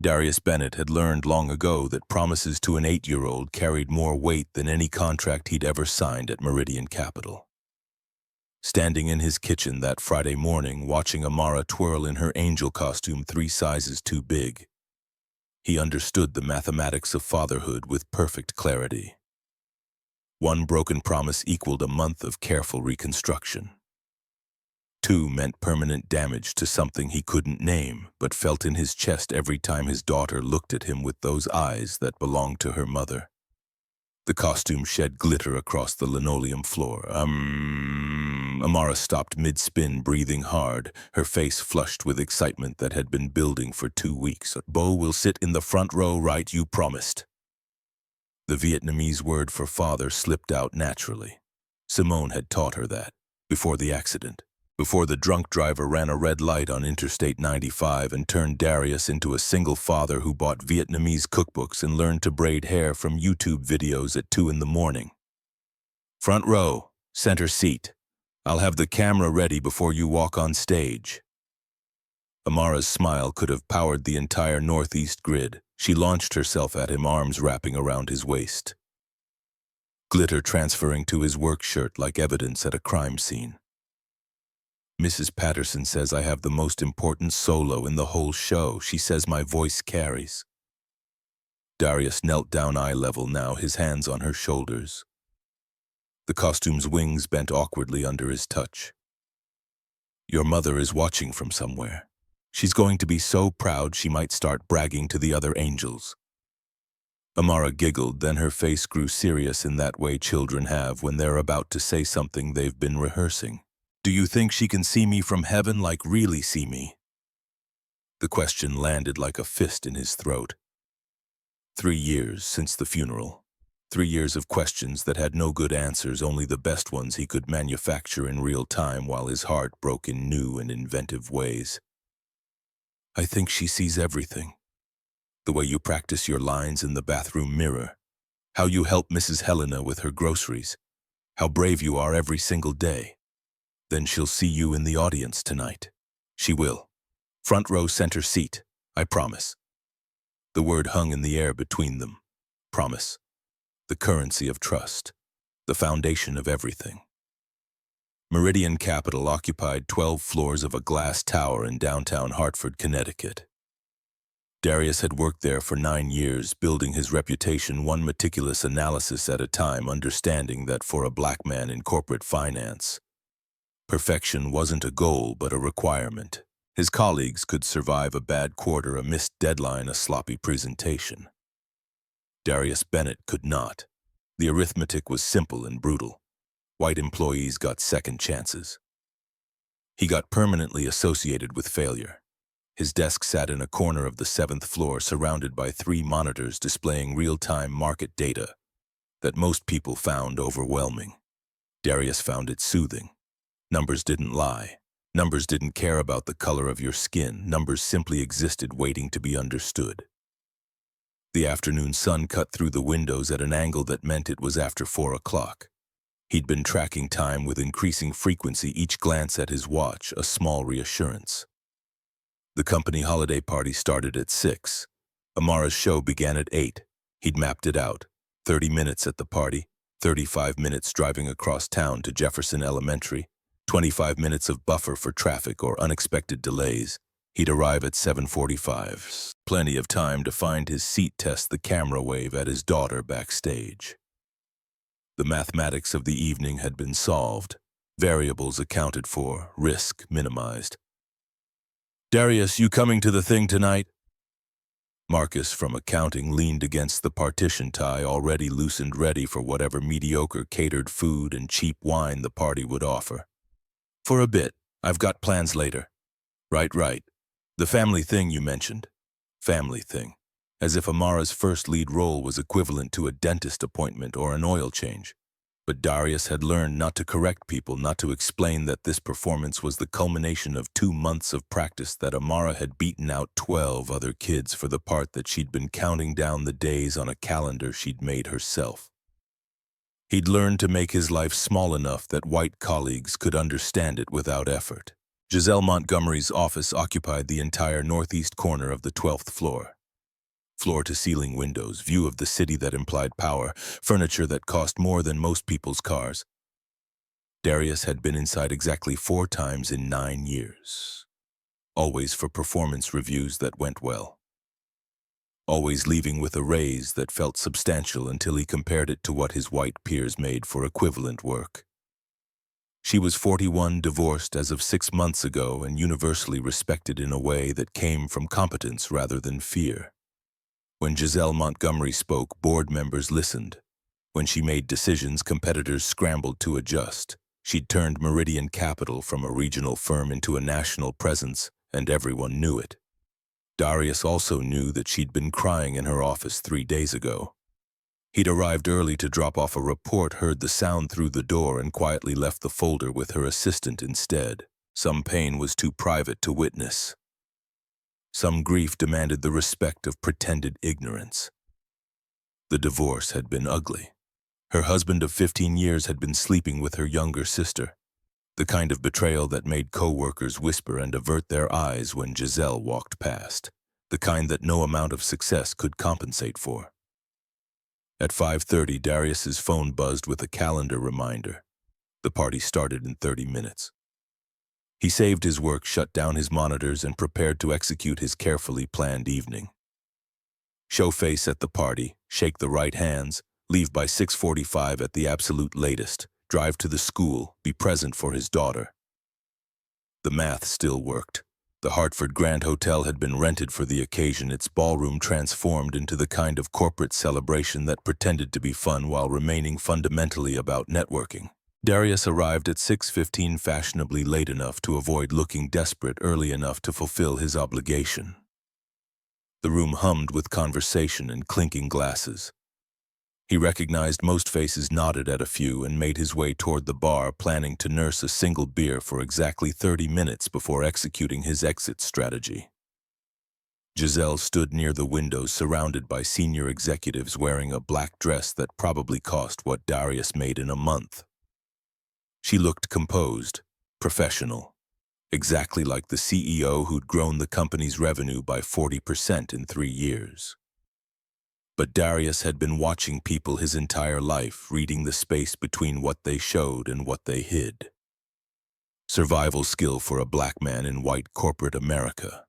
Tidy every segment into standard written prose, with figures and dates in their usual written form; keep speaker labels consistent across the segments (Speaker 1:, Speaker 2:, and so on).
Speaker 1: Darius Bennett had learned long ago that promises to an 8-year-old carried more weight than any contract he'd ever signed at Meridian Capital. Standing in his kitchen that Friday morning, watching Amara twirl in her angel costume 3 sizes too big, he understood the mathematics of fatherhood with perfect clarity. 1 broken promise equaled a month of careful reconstruction. 2 meant permanent damage to something he couldn't name, but felt in his chest every time his daughter looked at him with those eyes that belonged to her mother. The costume shed glitter across the linoleum floor. Amara stopped mid-spin, breathing hard, her face flushed with excitement that had been building for 2 weeks. "Bo will sit in the front row, right? You promised." The Vietnamese word for father slipped out naturally. Simone had taught her that, before the accident. Before the drunk driver ran a red light on Interstate 95 and turned Darius into a single father who bought Vietnamese cookbooks and learned to braid hair from YouTube videos at 2 in the morning. "Front row, center seat. I'll have the camera ready before you walk on stage." Amara's smile could have powered the entire Northeast grid. She launched herself at him, arms wrapping around his waist. Glitter transferring to his work shirt like evidence at a crime scene. "Mrs. Patterson says I have the most important solo in the whole show. She says my voice carries." Darius knelt down eye level now, his hands on her shoulders. The costume's wings bent awkwardly under his touch. "Your mother is watching from somewhere. She's going to be so proud she might start bragging to the other angels." Amara giggled, then her face grew serious in that way children have when they're about to say something they've been rehearsing. "Do you think she can see me from heaven, like really see me?" The question landed like a fist in his throat. 3 years since the funeral. 3 years of questions that had no good answers, only the best ones he could manufacture in real time while his heart broke in new and inventive ways. "I think she sees everything. The way you practice your lines in the bathroom mirror. How you help Mrs. Helena with her groceries. How brave you are every single day. Then she'll see you in the audience tonight. She will. Front row, center seat. I promise." The word hung in the air between them. Promise. The currency of trust. The foundation of everything. Meridian Capital occupied 12 floors of a glass tower in downtown Hartford, Connecticut. Darius had worked there for 9 years, building his reputation one meticulous analysis at a time, understanding that for a black man in corporate finance, perfection wasn't a goal but a requirement. His colleagues could survive a bad quarter, a missed deadline, a sloppy presentation. Darius Bennett could not. The arithmetic was simple and brutal. White employees got second chances. He got permanently associated with failure. His desk sat in a corner of the 7th floor, surrounded by 3 monitors displaying real-time market data that most people found overwhelming. Darius found it soothing. Numbers didn't lie. Numbers didn't care about the color of your skin. Numbers simply existed, waiting to be understood. The afternoon sun cut through the windows at an angle that meant it was after 4 o'clock. He'd been tracking time with increasing frequency, each glance at his watch a small reassurance. The company holiday party started at 6. Amara's show began at 8. He'd mapped it out. 30 minutes at the party, 35 minutes driving across town to Jefferson Elementary, 25 minutes of buffer for traffic or unexpected delays. He'd arrive at 7:45. Plenty of time to find his seat, test the camera wave at his daughter backstage. The mathematics of the evening had been solved, variables accounted for, risk minimized. "Darius, you coming to the thing tonight?" Marcus from accounting leaned against the partition tie, already loosened, ready for whatever mediocre catered food and cheap wine the party would offer. "For a bit. I've got plans later." Right. The family thing you mentioned." Family thing. As if Amara's first lead role was equivalent to a dentist appointment or an oil change. But Darius had learned not to correct people, not to explain that this performance was the culmination of 2 months of practice, that Amara had beaten out 12 other kids for the part that she'd been counting down the days on a calendar she'd made herself. He'd learned to make his life small enough that white colleagues could understand it without effort. Giselle Montgomery's office occupied the entire northeast corner of the 12th floor. Floor-to-ceiling windows, view of the city that implied power, furniture that cost more than most people's cars. Darius had been inside exactly 4 times in 9 years. Always for performance reviews that went well. Always leaving with a raise that felt substantial until he compared it to what his white peers made for equivalent work. She was 41, divorced as of 6 months ago, and universally respected in a way that came from competence rather than fear. When Giselle Montgomery spoke, board members listened. When she made decisions, competitors scrambled to adjust. She'd turned Meridian Capital from a regional firm into a national presence, and everyone knew it. Darius also knew that she'd been crying in her office 3 days ago. He'd arrived early to drop off a report, heard the sound through the door, and quietly left the folder with her assistant instead. Some pain was too private to witness. Some grief demanded the respect of pretended ignorance. The divorce had been ugly. Her husband of 15 years had been sleeping with her younger sister, the kind of betrayal that made co-workers whisper and avert their eyes when Giselle walked past, the kind that no amount of success could compensate for. At 5:30, Darius's phone buzzed with a calendar reminder. The party started in 30 minutes. He saved his work, shut down his monitors, and prepared to execute his carefully planned evening. Show face at the party, shake the right hands, leave by 6:45 at the absolute latest, drive to the school, be present for his daughter. The math still worked. The Hartford Grand Hotel had been rented for the occasion, its ballroom transformed into the kind of corporate celebration that pretended to be fun while remaining fundamentally about networking. Darius arrived at 6:15, fashionably late enough to avoid looking desperate, early enough to fulfill his obligation. The room hummed with conversation and clinking glasses. He recognized most faces, nodded at a few, and made his way toward the bar, planning to nurse a single beer for exactly 30 minutes before executing his exit strategy. Giselle stood near the window, surrounded by senior executives wearing a black dress that probably cost what Darius made in a month. She looked composed, professional, exactly like the CEO who'd grown the company's revenue by 40% in 3 years. But Darius had been watching people his entire life, reading the space between what they showed and what they hid. Survival skill for a black man in white corporate America.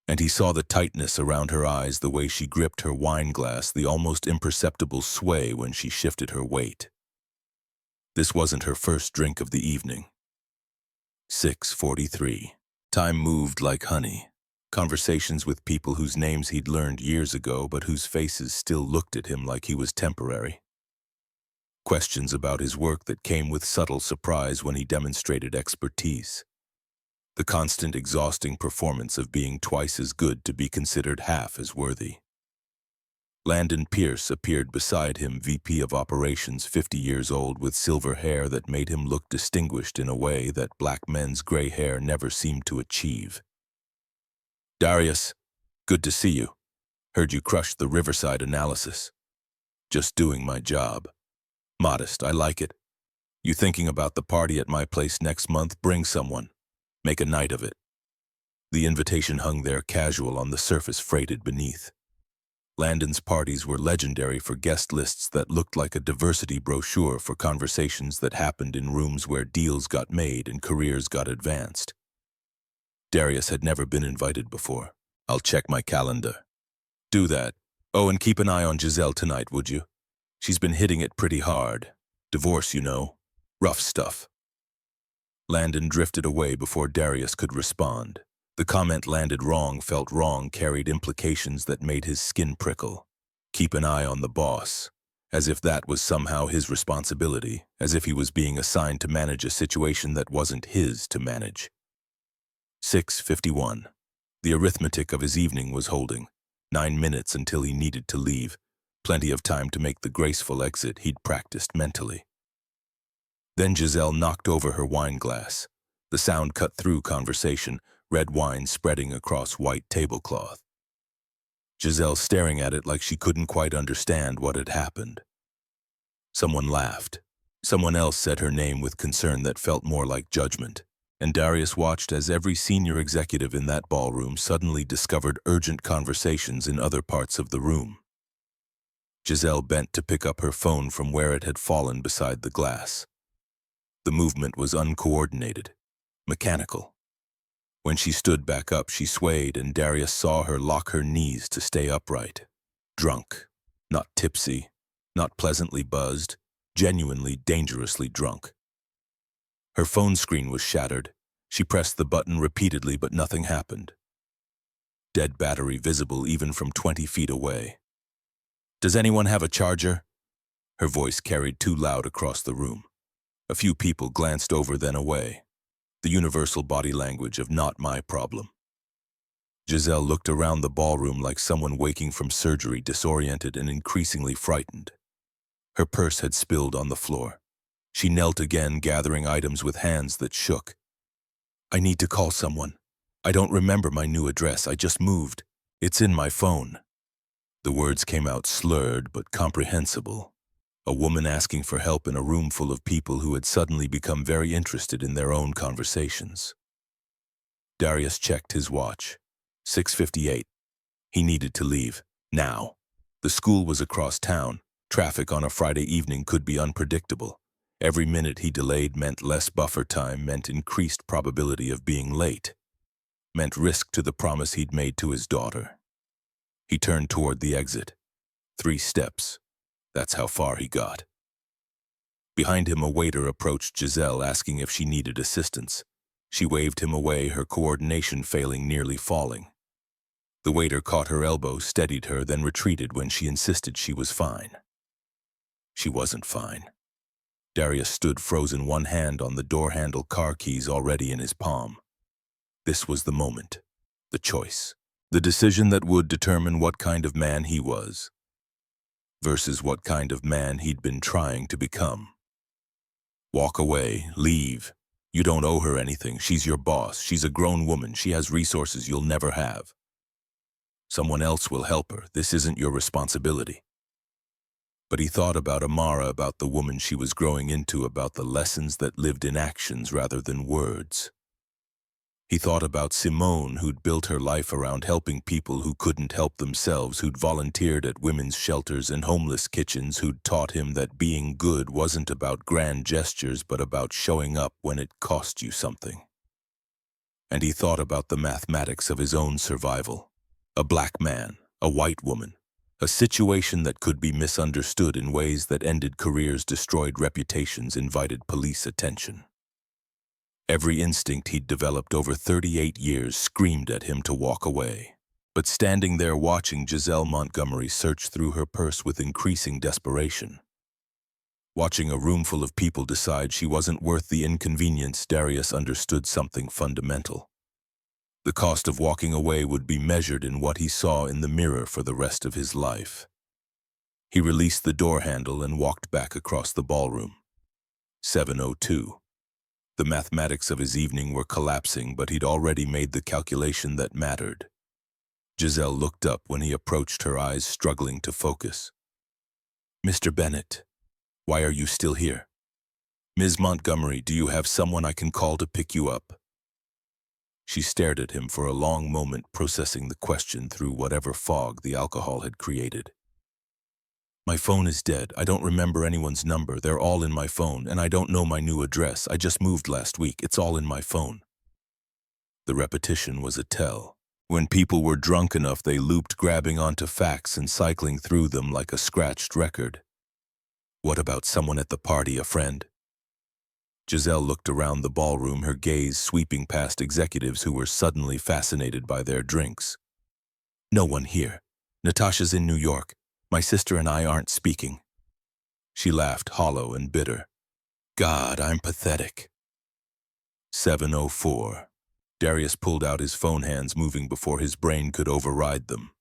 Speaker 1: And he saw the tightness around her eyes, the way she gripped her wine glass, the almost imperceptible sway when she shifted her weight. This wasn't her first drink of the evening. 6:43. Time moved like honey. Conversations with people whose names he'd learned years ago but whose faces still looked at him like he was temporary. Questions about his work that came with subtle surprise when he demonstrated expertise. The constant, exhausting performance of being twice as good to be considered half as worthy. Landon Pierce appeared beside him, VP of Operations, 50 years old, with silver hair that made him look distinguished in a way that black men's gray hair never seemed to achieve. "Darius, good to see you. Heard you crushed the Riverside analysis." "Just doing my job." "Modest, I like it. You thinking about the party at my place next month? Bring someone. Make a night of it." The invitation hung there, casual on the surface freighted beneath. Landon's parties were legendary for guest lists that looked like a diversity brochure for conversations that happened in rooms where deals got made and careers got advanced. Darius had never been invited before. "I'll check my calendar." "Do that. Oh, and keep an eye on Giselle tonight, would you? She's been hitting it pretty hard. Divorce, you know. Rough stuff." Landon drifted away before Darius could respond. The comment landed wrong, felt wrong, carried implications that made his skin prickle. Keep an eye on the boss. As if that was somehow his responsibility, as if he was being assigned to manage a situation that wasn't his to manage. 6:51. The arithmetic of his evening was holding. 9 minutes until he needed to leave. Plenty of time to make the graceful exit he'd practiced mentally. Then Giselle knocked over her wine glass. The sound cut through conversation, red wine spreading across white tablecloth. Giselle staring at it like she couldn't quite understand what had happened. Someone laughed. Someone else said her name with concern that felt more like judgment. and Darius watched as every senior executive in that ballroom suddenly discovered urgent conversations in other parts of the room. Giselle bent to pick up her phone from where it had fallen beside the glass. The movement was uncoordinated, mechanical. When she stood back up, she swayed, and Darius saw her lock her knees to stay upright. Drunk, not tipsy, not pleasantly buzzed, genuinely dangerously drunk. Her phone screen was shattered. She pressed the button repeatedly, but nothing happened. Dead battery visible even from 20 feet away. "Does anyone have a charger?" Her voice carried too loud across the room. A few people glanced over, then away. The universal body language of "not my problem." Giselle looked around the ballroom like someone waking from surgery, disoriented and increasingly frightened. Her purse had spilled on the floor. She knelt again, gathering items with hands that shook. "I need to call someone. I don't remember my new address. I just moved. It's in my phone." The words came out slurred but comprehensible. A woman asking for help in a room full of people who had suddenly become very interested in their own conversations. Darius checked his watch. 6:58. He needed to leave. Now. The school was across town. Traffic on a Friday evening could be unpredictable. Every minute he delayed meant less buffer time, meant increased probability of being late, meant risk to the promise he'd made to his daughter. He turned toward the exit. 3 steps. That's how far he got. Behind him, a waiter approached Giselle, asking if she needed assistance. She waved him away, her coordination failing, nearly falling. The waiter caught her elbow, steadied her, then retreated when she insisted she was fine. She wasn't fine. Darius stood frozen, one hand on the door handle, car keys already in his palm. This was the moment, the choice, the decision that would determine what kind of man he was versus what kind of man he'd been trying to become. Walk away, leave. You don't owe her anything. She's your boss. She's a grown woman. She has resources you'll never have. Someone else will help her. This isn't your responsibility. But he thought about Amara, about the woman she was growing into, about the lessons that lived in actions rather than words. He thought about Simone, who'd built her life around helping people who couldn't help themselves, who'd volunteered at women's shelters and homeless kitchens, who'd taught him that being good wasn't about grand gestures but about showing up when it cost you something. And he thought about the mathematics of his own survival. A black man, a white woman, a situation that could be misunderstood in ways that ended careers, destroyed reputations, invited police attention. Every instinct he'd developed over 38 years screamed at him to walk away. But standing there watching Giselle Montgomery search through her purse with increasing desperation, watching a room full of people decide she wasn't worth the inconvenience, Darius understood something fundamental. The cost of walking away would be measured in what he saw in the mirror for the rest of his life. He released the door handle and walked back across the ballroom. 7:02. The mathematics of his evening were collapsing, but he'd already made the calculation that mattered. Giselle looked up when he approached, her eyes struggling to focus. "Mr. Bennett, why are you still here? Ms. Montgomery, do you have someone I can call to pick you up?" She stared at him for a long moment, processing the question through whatever fog the alcohol had created. "My phone is dead. I don't remember anyone's number. They're all in my phone, and I don't know my new address. I just moved last week. It's all in my phone." The repetition was a tell. When people were drunk enough, they looped, grabbing onto facts and cycling through them like a scratched record. What about someone at the party, a friend? Giselle looked around the ballroom, her gaze sweeping past executives who were suddenly fascinated by their drinks. "No one here. Natasha's in New York. My sister and I aren't speaking." She laughed, hollow and bitter. "God, I'm pathetic." 7:04. Darius pulled out his phone, hands moving before his brain could override them.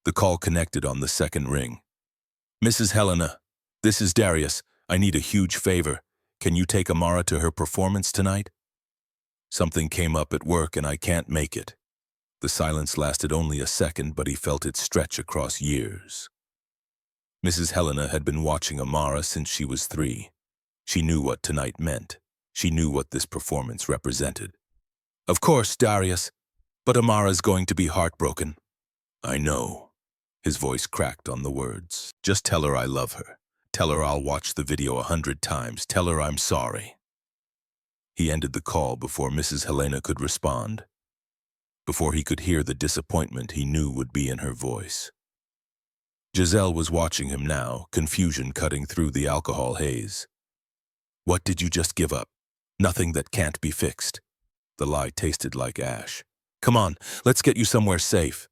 Speaker 1: The call connected on the second ring. "Mrs. Helena, this is Darius. I need a huge favor. Can you take Amara to her performance tonight? Something came up at work and I can't make it." The silence lasted only a second, but he felt it stretch across years. Mrs. Helena had been watching Amara since she was 3. She knew what tonight meant. She knew what this performance represented. Of course, Darius, but Amara's going to be heartbroken. I know. His voice cracked on the words. Just tell her I love her. Tell her I'll watch the video 100 times. Tell her I'm sorry. He ended the call before Mrs. Helena could respond, before he could hear the disappointment he knew would be in her voice. Giselle was watching him now, confusion cutting through the alcohol haze. What did you just give up? Nothing that can't be fixed. The lie tasted like ash. Come on, let's get you somewhere safe.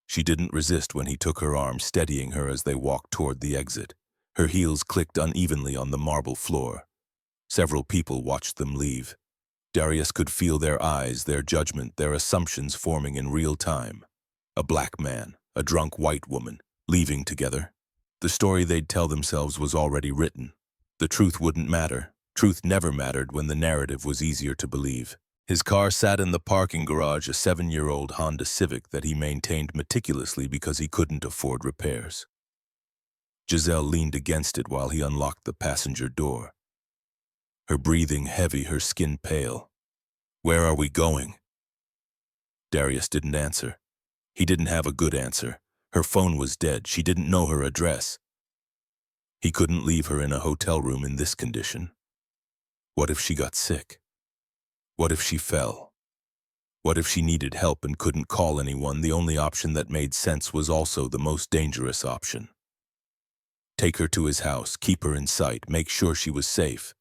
Speaker 1: She didn't resist when he took her arm, steadying her as they walked toward the exit. Her heels clicked unevenly on the marble floor. Several people watched them leave. Darius could feel their eyes, their judgment, their assumptions forming in real time. A black man, a drunk white woman, leaving together. The story they'd tell themselves was already written. The truth wouldn't matter. Truth never mattered when the narrative was easier to believe. His car sat in the parking garage, a 7-year-old Honda Civic that he maintained meticulously because he couldn't afford repairs. Giselle leaned against it while he unlocked the passenger door. Her breathing heavy, her skin pale. Where are we going? Darius didn't answer. He didn't have a good answer. Her phone was dead. She didn't know her address. He couldn't leave her in a hotel room in this condition. What if she got sick? What if she fell? What if she needed help and couldn't call anyone? The only option that made sense was also the most dangerous option. Take her to his house, keep her in sight, make sure she was safe.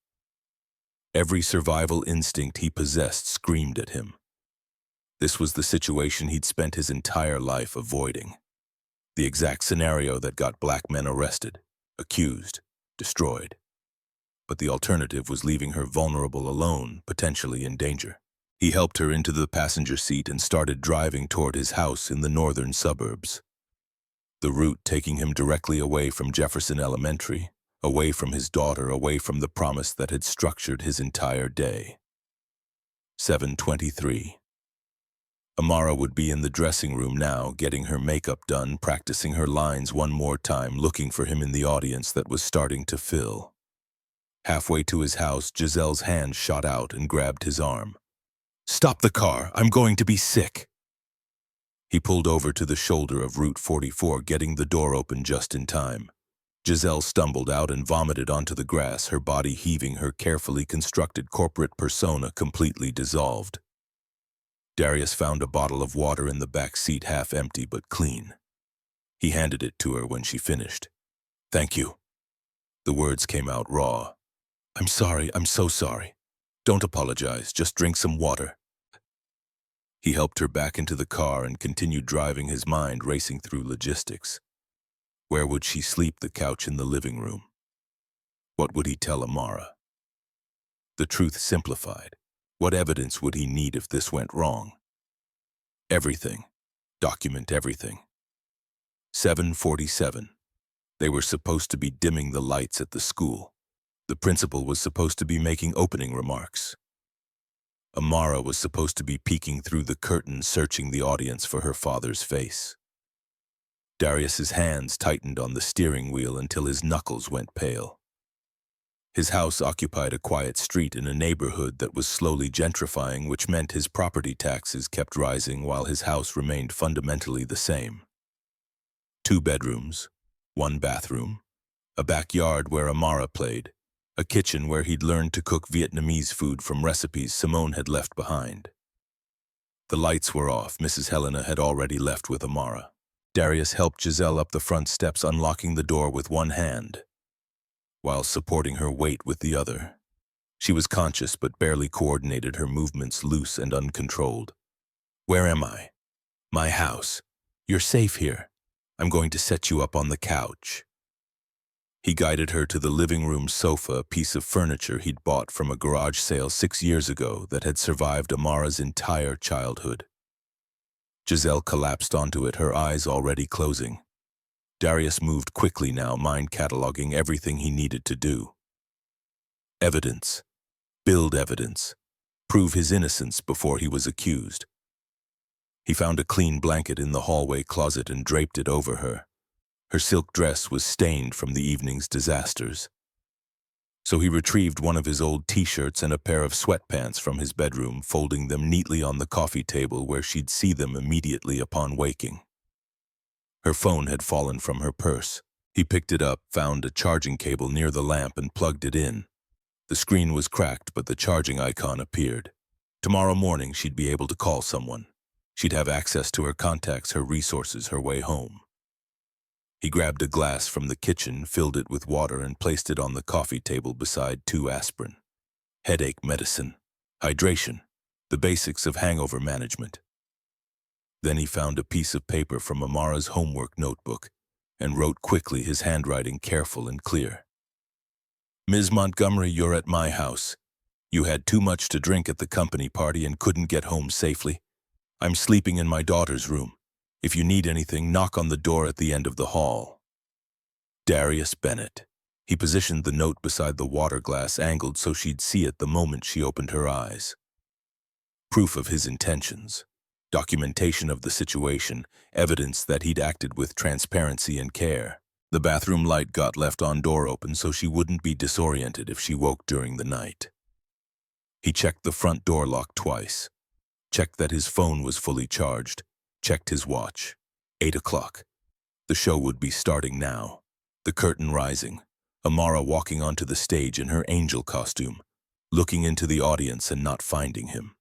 Speaker 1: Every survival instinct he possessed screamed at him. This was the situation he'd spent his entire life avoiding. The exact scenario that got black men arrested, accused, destroyed. But the alternative was leaving her vulnerable, alone, potentially in danger. He helped her into the passenger seat and started driving toward his house in the northern suburbs. The route taking him directly away from Jefferson Elementary, away from his daughter, away from the promise that had structured his entire day. 7:23. Amara would be in the dressing room now, getting her makeup done, practicing her lines one more time, looking for him in the audience that was starting to fill. Halfway to his house, Giselle's hand shot out and grabbed his arm. Stop the car, I'm going to be sick. He pulled over to the shoulder of Route 44, getting the door open just in time. Giselle stumbled out and vomited onto the grass, her body heaving, her carefully constructed corporate persona completely dissolved. Darius found a bottle of water in the back seat, half empty but clean. He handed it to her when she finished. Thank you. The words came out raw. I'm sorry, I'm so sorry. Don't apologize, just drink some water. He helped her back into the car and continued driving, his mind racing through logistics. Where would she sleep? The couch in the living room. What would he tell Amara? The truth simplified. What evidence would he need if this went wrong? Everything. Document everything. 7:47. They were supposed to be dimming the lights at the school. The principal was supposed to be making opening remarks. Amara was supposed to be peeking through the curtain, searching the audience for her father's face. Darius's hands tightened on the steering wheel until his knuckles went pale. His house occupied a quiet street in a neighborhood that was slowly gentrifying, which meant his property taxes kept rising while his house remained fundamentally the same. 2 bedrooms, 1 bathroom, a backyard where Amara played, a kitchen where he'd learned to cook Vietnamese food from recipes Simone had left behind. The lights were off. Mrs. Helena had already left with Amara. Darius helped Giselle up the front steps, unlocking the door with one hand, while supporting her weight with the other. She was conscious but barely coordinated, her movements loose and uncontrolled. Where am I? My house. You're safe here. I'm going to set you up on the couch. He guided her to the living room sofa, a piece of furniture he'd bought from a garage sale 6 years ago that had survived Amara's entire childhood. Giselle collapsed onto it, her eyes already closing. Darius moved quickly now, mind cataloging everything he needed to do. Evidence. Build evidence. Prove his innocence before he was accused. He found a clean blanket in the hallway closet and draped it over her. Her silk dress was stained from the evening's disasters. So he retrieved one of his old t-shirts and a pair of sweatpants from his bedroom, folding them neatly on the coffee table where she'd see them immediately upon waking. Her phone had fallen from her purse. He picked it up, found a charging cable near the lamp and plugged it in. The screen was cracked, but the charging icon appeared. Tomorrow morning, she'd be able to call someone. She'd have access to her contacts, her resources, her way home. He grabbed a glass from the kitchen, filled it with water, and placed it on the coffee table beside 2 aspirin. Headache medicine, hydration, the basics of hangover management. Then he found a piece of paper from Amara's homework notebook and wrote quickly, his handwriting careful and clear. Ms. Montgomery, you're at my house. You had too much to drink at the company party and couldn't get home safely. I'm sleeping in my daughter's room. If you need anything, knock on the door at the end of the hall. Darius Bennett. He positioned the note beside the water glass, angled so she'd see it the moment she opened her eyes. Proof of his intentions. Documentation of the situation, evidence that he'd acted with transparency and care. The bathroom light got left on door open so she wouldn't be disoriented if she woke during the night. He checked the front door lock twice, checked that his phone was fully charged, checked his watch. 8 o'clock. The show would be starting now. The curtain rising, Amara walking onto the stage in her angel costume, looking into the audience and not finding him.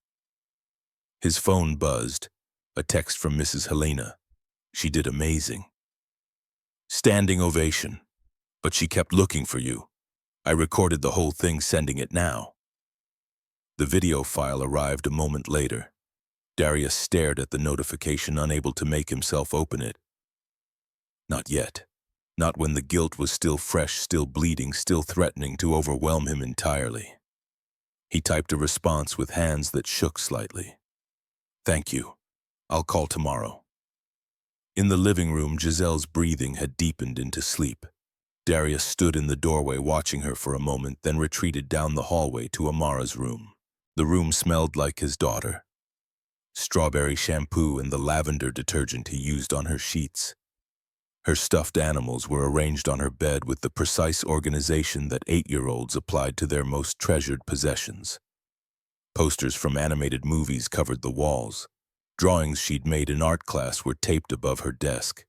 Speaker 1: His phone buzzed, a text from Mrs. Helena. She did amazing. Standing ovation. But she kept looking for you. I recorded the whole thing, sending it now. The video file arrived a moment later. Darius stared at the notification, unable to make himself open it. Not yet. Not when the guilt was still fresh, still bleeding, still threatening to overwhelm him entirely. He typed a response with hands that shook slightly. Thank you. I'll call tomorrow. In the living room, Giselle's breathing had deepened into sleep. Darius stood in the doorway watching her for a moment, then retreated down the hallway to Amara's room. The room smelled like his daughter. Strawberry shampoo and the lavender detergent he used on her sheets. Her stuffed animals were arranged on her bed with the precise organization that 8-year-olds applied to their most treasured possessions. Posters from animated movies covered the walls. Drawings she'd made in art class were taped above her desk.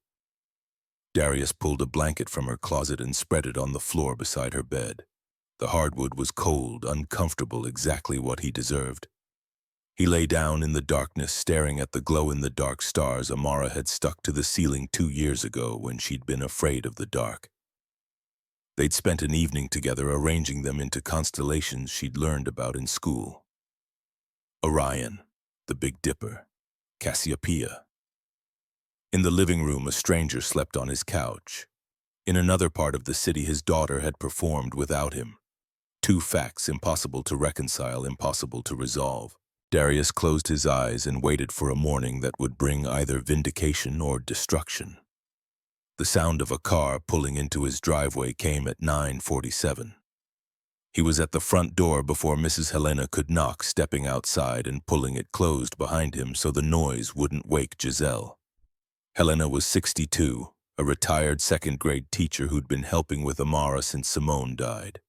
Speaker 1: Darius pulled a blanket from her closet and spread it on the floor beside her bed. The hardwood was cold, uncomfortable, exactly what he deserved. He lay down in the darkness, staring at the glow-in-the-dark stars Amara had stuck to the ceiling 2 years ago when she'd been afraid of the dark. They'd spent an evening together arranging them into constellations she'd learned about in school. Orion, the Big Dipper, Cassiopeia. In the living room, a stranger slept on his couch. In another part of the city, his daughter had performed without him. 2 facts impossible to reconcile, impossible to resolve. Darius closed his eyes and waited for a morning that would bring either vindication or destruction. The sound of a car pulling into his driveway came at 9:47. He was at the front door before Mrs. Helena could knock, stepping outside and pulling it closed behind him so the noise wouldn't wake Giselle. Helena was 62, a retired second-grade teacher who'd been helping with Amara since Simone died.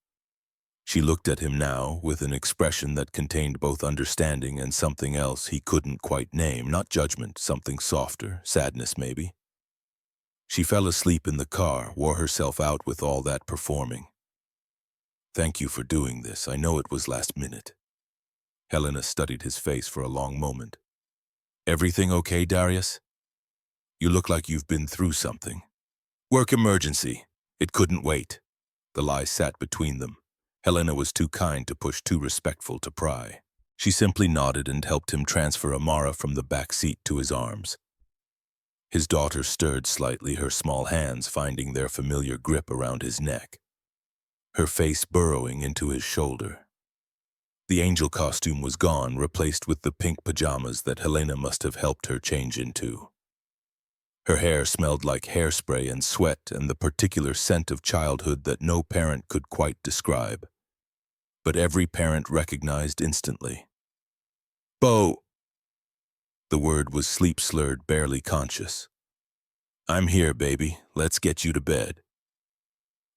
Speaker 1: She looked at him now with an expression that contained both understanding and something else he couldn't quite name, not judgment, something softer, sadness maybe. She fell asleep in the car, wore herself out with all that performing. Thank you for doing this. I know it was last minute. Helena studied his face for a long moment. Everything okay, Darius? You look like you've been through something. Work emergency. It couldn't wait. The lie sat between them. Helena was too kind to push, too respectful to pry. She simply nodded and helped him transfer Amara from the back seat to his arms. His daughter stirred slightly, her small hands finding their familiar grip around his neck, her face burrowing into his shoulder. The angel costume was gone, replaced with the pink pajamas that Helena must have helped her change into. Her hair smelled like hairspray and sweat and the particular scent of childhood that no parent could quite describe. But every parent recognized instantly. Bo! The word was sleep-slurred, barely conscious. I'm here, baby. Let's get you to bed.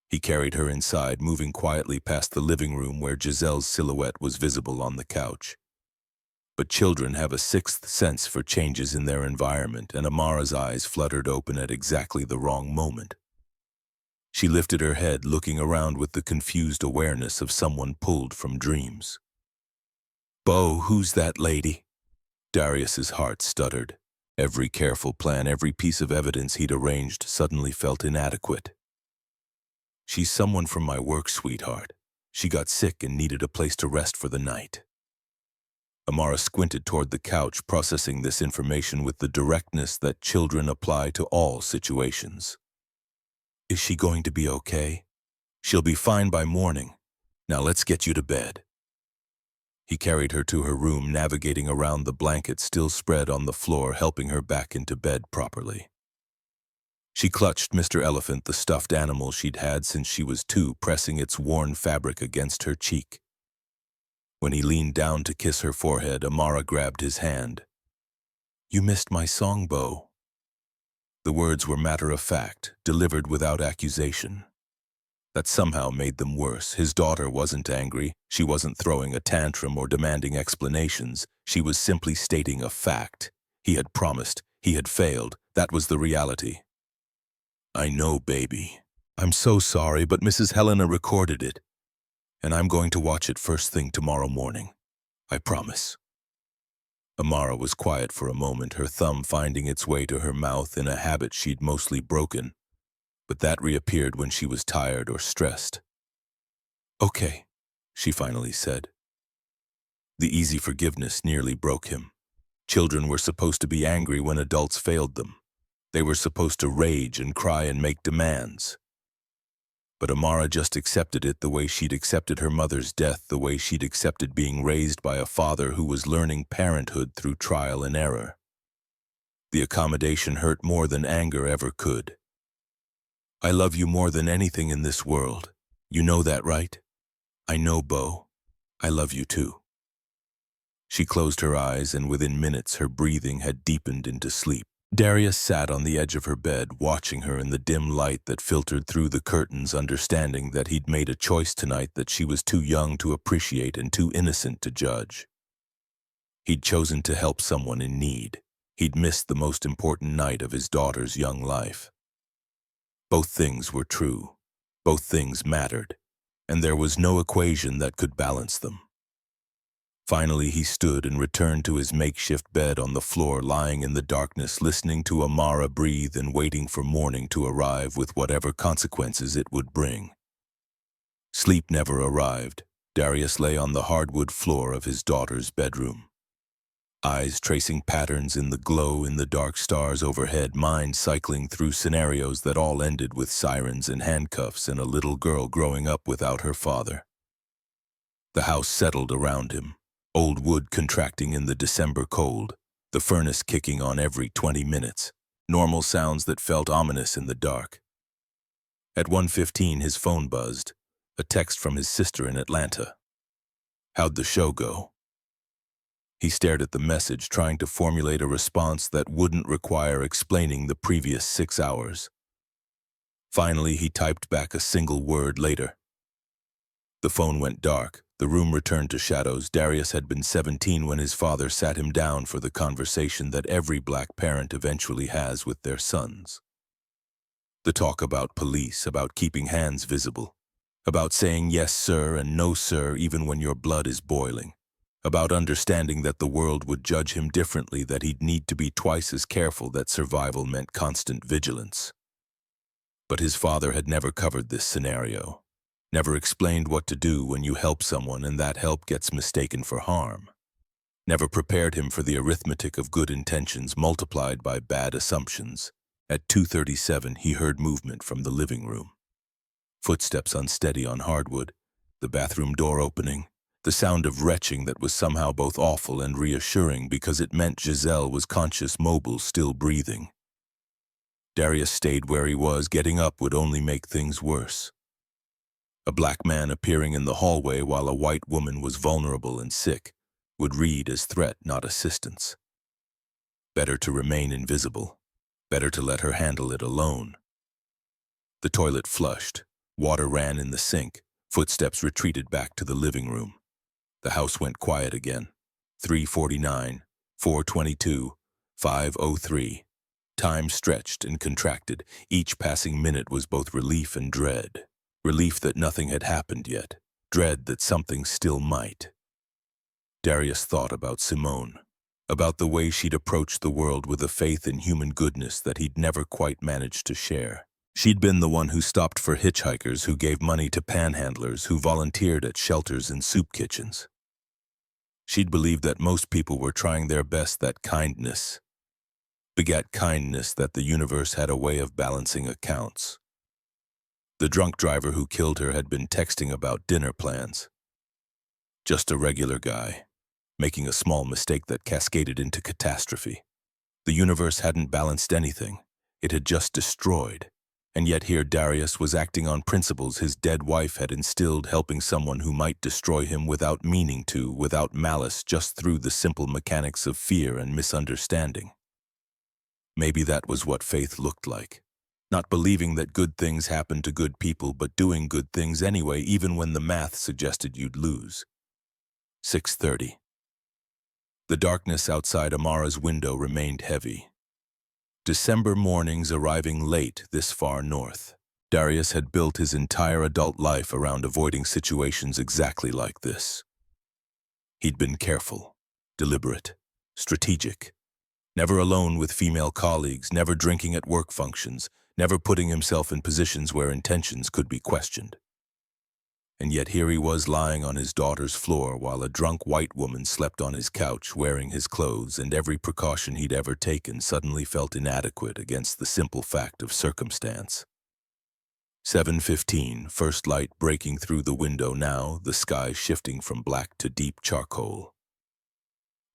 Speaker 1: He carried her inside, moving quietly past the living room where Giselle's silhouette was visible on the couch. But children have a sixth sense for changes in their environment, and Amara's eyes fluttered open at exactly the wrong moment. She lifted her head, looking around with the confused awareness of someone pulled from dreams. "Bo, who's that lady?" Darius's heart stuttered. Every careful plan, every piece of evidence he'd arranged suddenly felt inadequate. "She's someone from my work, sweetheart. She got sick and needed a place to rest for the night." Amara squinted toward the couch, processing this information with the directness that children apply to all situations. "Is she going to be okay?" "She'll be fine by morning. Now let's get you to bed." He carried her to her room, navigating around the blanket still spread on the floor, helping her back into bed properly. She clutched Mr. Elephant, the stuffed animal she'd had since she was 2, pressing its worn fabric against her cheek. When he leaned down to kiss her forehead, Amara grabbed his hand. "You missed my song, Bo." The words were matter-of-fact, delivered without accusation. That somehow made them worse. His daughter wasn't angry. She wasn't throwing a tantrum or demanding explanations. She was simply stating a fact. He had promised. He had failed. That was the reality. "I know, baby. I'm so sorry, but Mrs. Helena recorded it. And I'm going to watch it first thing tomorrow morning. I promise." Amara was quiet for a moment, her thumb finding its way to her mouth in a habit she'd mostly broken, but that reappeared when she was tired or stressed. "Okay," she finally said. The easy forgiveness nearly broke him. Children were supposed to be angry when adults failed them. They were supposed to rage and cry and make demands. But Amara just accepted it the way she'd accepted her mother's death, the way she'd accepted being raised by a father who was learning parenthood through trial and error. The accommodation hurt more than anger ever could. "I love you more than anything in this world. You know that, right?" "I know, Bo. I love you too." She closed her eyes, and within minutes her breathing had deepened into sleep. Darius sat on the edge of her bed, watching her in the dim light that filtered through the curtains, understanding that he'd made a choice tonight that she was too young to appreciate and too innocent to judge. He'd chosen to help someone in need. He'd missed the most important night of his daughter's young life. Both things were true. Both things mattered, and there was no equation that could balance them. Finally, he stood and returned to his makeshift bed on the floor, lying in the darkness, listening to Amara breathe and waiting for morning to arrive with whatever consequences it would bring. Sleep never arrived. Darius lay on the hardwood floor of his daughter's bedroom. Eyes tracing patterns in the glow in the dark stars overhead, mind cycling through scenarios that all ended with sirens and handcuffs and a little girl growing up without her father. The house settled around him. Old wood contracting in the December cold, the furnace kicking on every 20 minutes, normal sounds that felt ominous in the dark. At 1:15, his phone buzzed, a text from his sister in Atlanta. "How'd the show go?" He stared at the message, trying to formulate a response that wouldn't require explaining the previous 6 hours. Finally, he typed back a single word later. The phone went dark. The room returned to shadows. Darius had been 17 when his father sat him down for the conversation that every black parent eventually has with their sons. The talk about police, about keeping hands visible, about saying yes sir and no sir even when your blood is boiling, about understanding that the world would judge him differently, that he'd need to be twice as careful, that survival meant constant vigilance. But his father had never covered this scenario. Never explained what to do when you help someone and that help gets mistaken for harm. Never prepared him for the arithmetic of good intentions multiplied by bad assumptions. At 2:37, he heard movement from the living room. Footsteps unsteady on hardwood, the bathroom door opening, the sound of retching that was somehow both awful and reassuring because it meant Giselle was conscious, mobile, still breathing. Darius stayed where he was. Getting up would only make things worse. A black man appearing in the hallway while a white woman was vulnerable and sick would read as threat, not assistance. Better to remain invisible. Better to let her handle it alone. The toilet flushed. Water ran in the sink. Footsteps retreated back to the living room. The house went quiet again. 3:49, 4:22, 5:03. Time stretched and contracted. Each passing minute was both relief and dread. Relief that nothing had happened yet. Dread that something still might. Darius thought about Simone, about the way she'd approached the world with a faith in human goodness that he'd never quite managed to share. She'd been the one who stopped for hitchhikers, who gave money to panhandlers, who volunteered at shelters and soup kitchens. She'd believed that most people were trying their best, that kindness begat kindness, that the universe had a way of balancing accounts. The drunk driver who killed her had been texting about dinner plans. Just a regular guy, making a small mistake that cascaded into catastrophe. The universe hadn't balanced anything. It had just destroyed. And yet here Darius was acting on principles his dead wife had instilled, helping someone who might destroy him without meaning to, without malice, just through the simple mechanics of fear and misunderstanding. Maybe that was what faith looked like. Not believing that good things happen to good people, but doing good things anyway, even when the math suggested you'd lose. 6:30. The darkness outside Amara's window remained heavy. December mornings arriving late this far north. Darius had built his entire adult life around avoiding situations exactly like this. He'd been careful, deliberate, strategic. Never alone with female colleagues, never drinking at work functions, never putting himself in positions where intentions could be questioned. And yet here he was lying on his daughter's floor while a drunk white woman slept on his couch wearing his clothes, and every precaution he'd ever taken suddenly felt inadequate against the simple fact of circumstance. 7:15, first light breaking through the window now, the sky shifting from black to deep charcoal.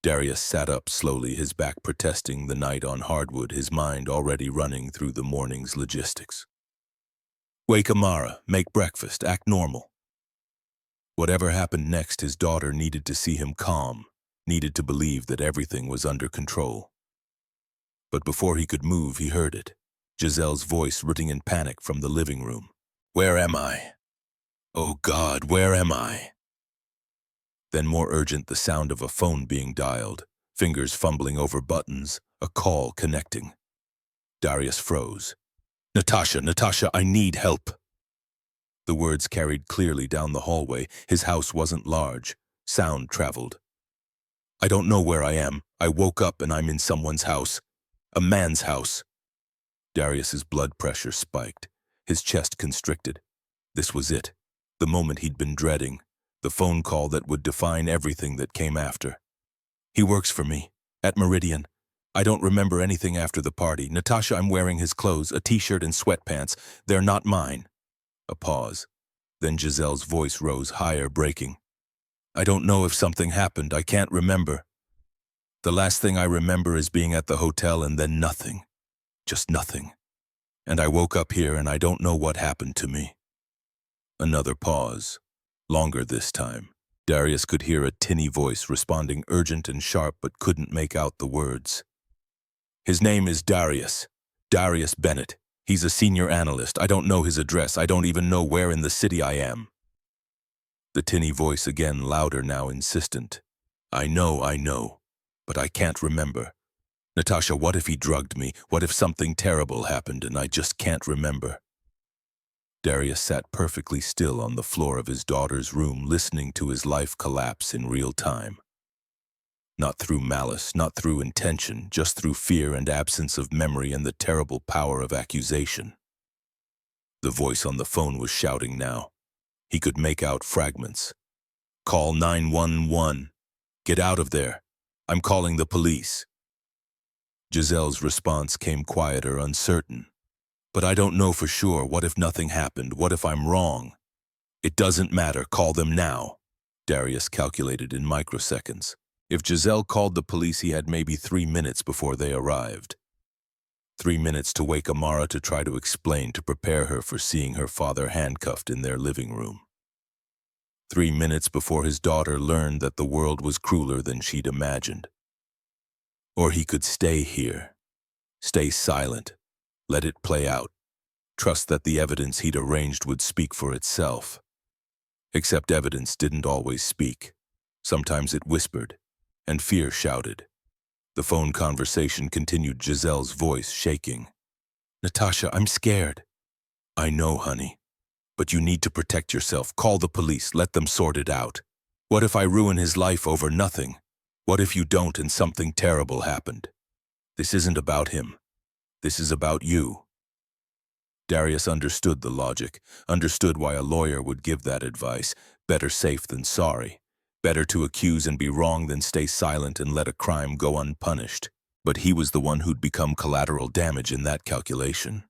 Speaker 1: Darius sat up slowly, his back protesting the night on hardwood, his mind already running through the morning's logistics. Wake Amara, make breakfast, act normal. Whatever happened next, his daughter needed to see him calm, needed to believe that everything was under control. But before he could move, he heard it. Giselle's voice rooting in panic from the living room. Where am I? Oh God, where am I? Then more urgent, the sound of a phone being dialed, fingers fumbling over buttons, a call connecting. Darius froze. Natasha, I need help. The words carried clearly down the hallway. His house wasn't large. Sound traveled. I don't know where I am. I woke up and I'm in someone's house. A man's house. Darius's blood pressure spiked. His chest constricted. This was it. The moment he'd been dreading. The phone call that would define everything that came after. He works for me. At Meridian. I don't remember anything after the party. Natasha, I'm wearing his clothes, a t-shirt and sweatpants. They're not mine. A pause. Then Giselle's voice rose higher, breaking. I don't know if something happened. I can't remember. The last thing I remember is being at the hotel and then nothing. Just nothing. And I woke up here and I don't know what happened to me. Another pause. Longer this time. Darius could hear a tinny voice responding, urgent and sharp, but couldn't make out the words. His name is Darius. Darius Bennett. He's a senior analyst. I don't know his address. I don't even know where in the city I am. The tinny voice again, louder now, insistent. I know, but I can't remember. Natasha, what if he drugged me? What if something terrible happened and I just can't remember? Darius sat perfectly still on the floor of his daughter's room, listening to his life collapse in real time. Not through malice, not through intention, just through fear and absence of memory and the terrible power of accusation. The voice on the phone was shouting now. He could make out fragments. Call 911. Get out of there. I'm calling the police. Giselle's response came quieter, uncertain. But I don't know for sure. What if nothing happened? What if I'm wrong? It doesn't matter. Call them now. Darius calculated in microseconds. If Giselle called the police, he had maybe 3 minutes before they arrived. 3 minutes to wake Amara, to try to explain, to prepare her for seeing her father handcuffed in their living room. 3 minutes before his daughter learned that the world was crueler than she'd imagined. Or he could stay here, stay silent, let it play out. trust that the evidence he'd arranged would speak for itself. Except evidence didn't always speak. Sometimes it whispered, and fear shouted. The phone conversation continued, Giselle's voice shaking. "Natasha, I'm scared." "I know, honey. But you need to protect yourself. Call the police. Let them sort it out. What if I ruin his life over nothing? What if you don't and something terrible happened? This isn't about him. This is about you." Darius understood the logic, understood why a lawyer would give that advice. Better safe than sorry. Better to accuse and be wrong than stay silent and let a crime go unpunished. But he was the one who'd become collateral damage in that calculation.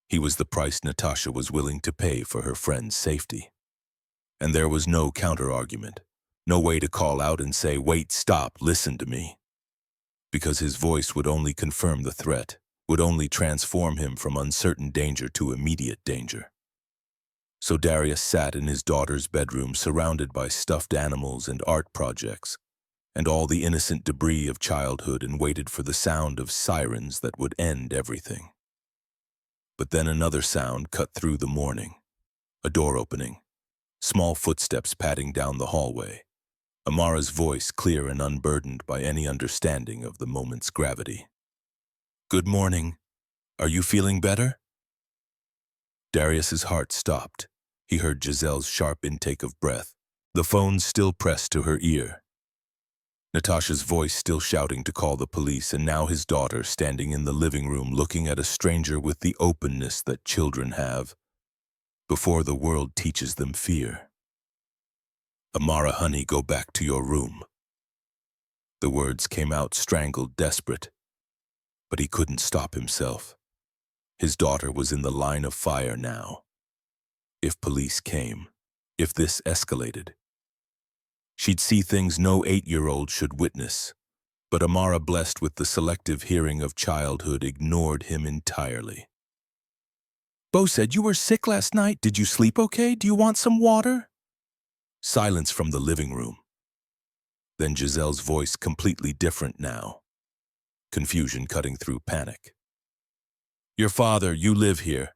Speaker 1: He was the price Natasha was willing to pay for her friend's safety. And there was no counter-argument, no way to call out and say, "Wait, stop, listen to me." Because his voice would only confirm the threat, would only transform him from uncertain danger to immediate danger. So Darius sat in his daughter's bedroom surrounded by stuffed animals and art projects, and all the innocent debris of childhood, and waited for the sound of sirens that would end everything. But then another sound cut through the morning. A door opening, small footsteps padding down the hallway, Amara's voice clear and unburdened by any understanding of the moment's gravity. "Good morning. Are you feeling better?" Darius's heart stopped. He heard Giselle's sharp intake of breath, the phone still pressed to her ear. Natasha's voice still shouting to call the police, and now his daughter standing in the living room looking at a stranger with the openness that children have before the world teaches them fear. "Amara, honey, go back to your room." The words came out strangled, desperate. But he couldn't stop himself. His daughter was in the line of fire now. If police came, if this escalated, she'd see things no 8-year-old should witness. But Amara, blessed with the selective hearing of childhood, ignored him entirely. "Bo said you were sick last night. Did you sleep okay? Do you want some water?" Silence from the living room. Then Giselle's voice, completely different now. Confusion cutting through panic. "Your father, you live here."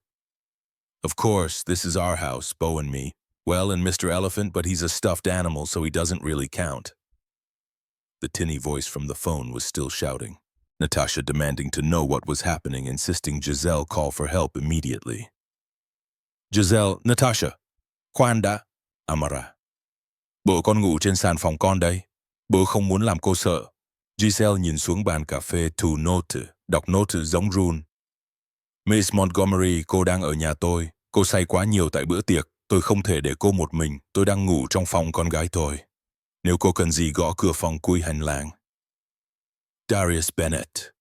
Speaker 1: "Of course, this is our house, Bo and me. Well, and Mr. Elephant, but he's a stuffed animal, so he doesn't really count." The tinny voice from the phone was still shouting. Natasha demanding to know what was happening, insisting Giselle call for help immediately. "Giselle, Natasha, khoan đã." "Amara. Bố con ngủ trên sàn phòng con đây. Bố không muốn làm cô sợ." Giselle nhìn xuống bàn cà phê, thu note, đọc note giống run. "Miss Montgomery, cô đang ở nhà tôi. Cô say quá nhiều tại bữa tiệc. Tôi không thể để cô một mình. Tôi đang ngủ trong phòng con gái tôi. Nếu cô cần gì gõ cửa phòng cuối hành lang." Darius Bennett.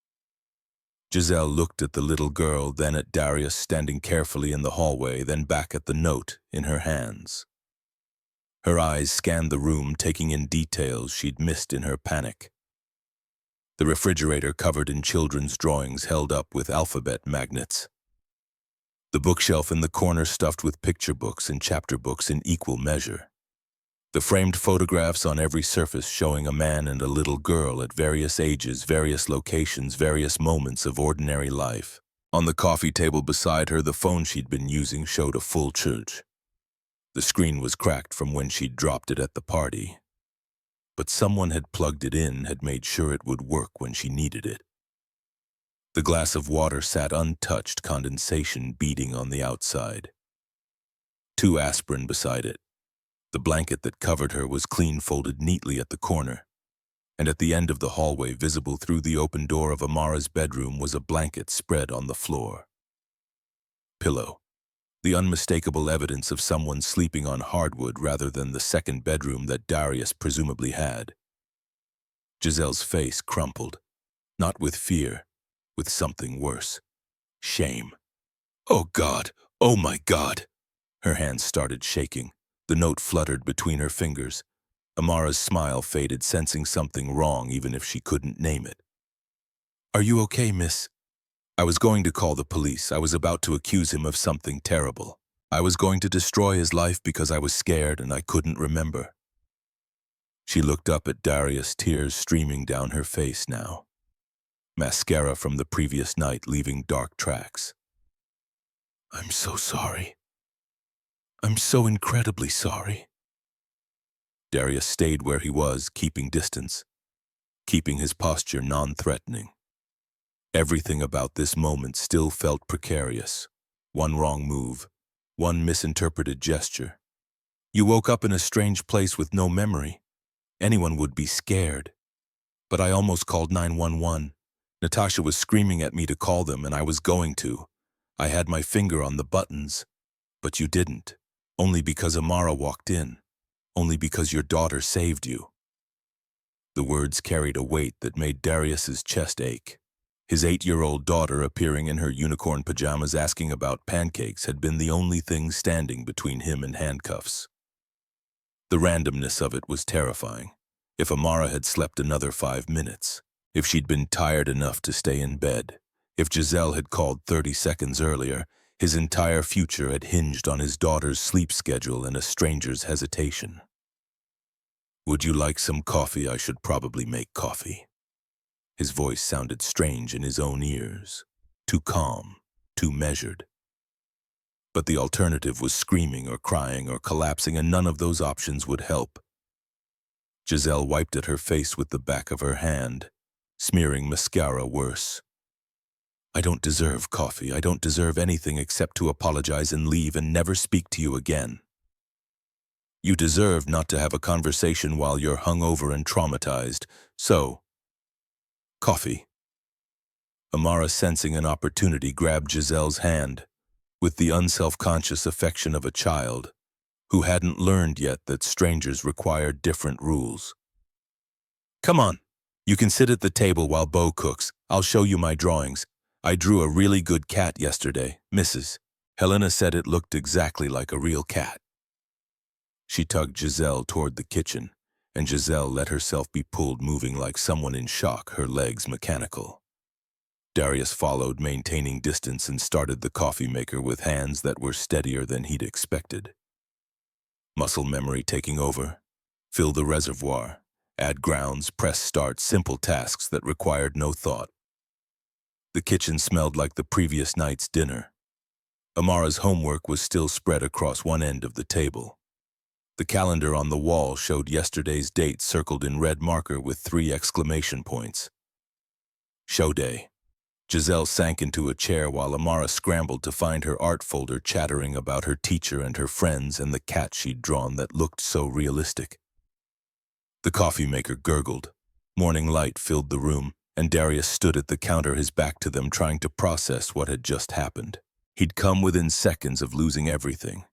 Speaker 1: Giselle looked at the little girl, then at Darius standing carefully in the hallway, then back at the note in her hands. Her eyes scanned the room, taking in details she'd missed in her panic. The refrigerator covered in children's drawings held up with alphabet magnets. The bookshelf in the corner stuffed with picture books and chapter books in equal measure. The framed photographs on every surface showing a man and a little girl at various ages, various locations, various moments of ordinary life. On the coffee table beside her, the phone she'd been using showed a full church. The screen was cracked from when she'd dropped it at the party. But someone had plugged it in, had made sure it would work when she needed it. The glass of water sat untouched, condensation beading on the outside. 2 aspirin beside it. The blanket that covered her was clean, folded neatly at the corner. And at the end of the hallway, visible through the open door of Amara's bedroom, was a blanket spread on the floor. Pillow. The unmistakable evidence of someone sleeping on hardwood rather than the second bedroom that Darius presumably had. Giselle's face crumpled, not with fear, with something worse. Shame. "Oh God! Oh my God!" Her hands started shaking. The note fluttered between her fingers. Amara's smile faded, sensing something wrong even if she couldn't name it. "Are you okay, miss?" "I was going to call the police. I was about to accuse him of something terrible. I was going to destroy his life because I was scared and I couldn't remember." She looked up at Darius, tears streaming down her face now. Mascara from the previous night leaving dark tracks. I'm so sorry. I'm so incredibly sorry. Darius stayed where he was, keeping distance, keeping his posture non-threatening. Everything about this moment still felt precarious. One wrong move, one misinterpreted gesture. You woke up in a strange place with no memory. Anyone would be scared. But I almost called 911. Natasha was screaming at me to call them, and I was going to. I had my finger on the buttons. But you didn't. Only because Amara walked in. Only because your daughter saved you. The words carried a weight that made Darius's chest ache. His 8-year-old daughter appearing in her unicorn pajamas asking about pancakes had been the only thing standing between him and handcuffs. The randomness of it was terrifying. If Amara had slept another 5 minutes, if she'd been tired enough to stay in bed, if Giselle had called 30 seconds earlier, his entire future had hinged on his daughter's sleep schedule and a stranger's hesitation. Would you like some coffee? I should probably make coffee. His voice sounded strange in his own ears, too calm, too measured. But the alternative was screaming or crying or collapsing, and none of those options would help. Giselle wiped at her face with the back of her hand, smearing mascara worse. I don't deserve coffee. I don't deserve anything except to apologize and leave and never speak to you again. You deserve not to have a conversation while you're hungover and traumatized. So, coffee. Amara, sensing an opportunity, grabbed Giselle's hand with the unself-conscious affection of a child who hadn't learned yet that strangers required different rules. Come on, you can sit at the table while Beau cooks. I'll show you my drawings. I drew a really good cat yesterday, Mrs. Helena said it looked exactly like a real cat. She tugged Giselle toward the kitchen, and Giselle let herself be pulled, moving like someone in shock, her legs mechanical. Darius followed, maintaining distance, and started the coffee maker with hands that were steadier than he'd expected. Muscle memory taking over. Fill the reservoir. Add grounds, press start, simple tasks that required no thought. The kitchen smelled like the previous night's dinner. Amara's homework was still spread across one end of the table. The calendar on the wall showed yesterday's date circled in red marker with 3 exclamation points. Show day. Giselle sank into a chair while Amara scrambled to find her art folder, chattering about her teacher and her friends and the cat she'd drawn that looked so realistic. The coffee maker gurgled. Morning light filled the room, and Darius stood at the counter, his back to them, trying to process what had just happened. He'd come within seconds of losing everything.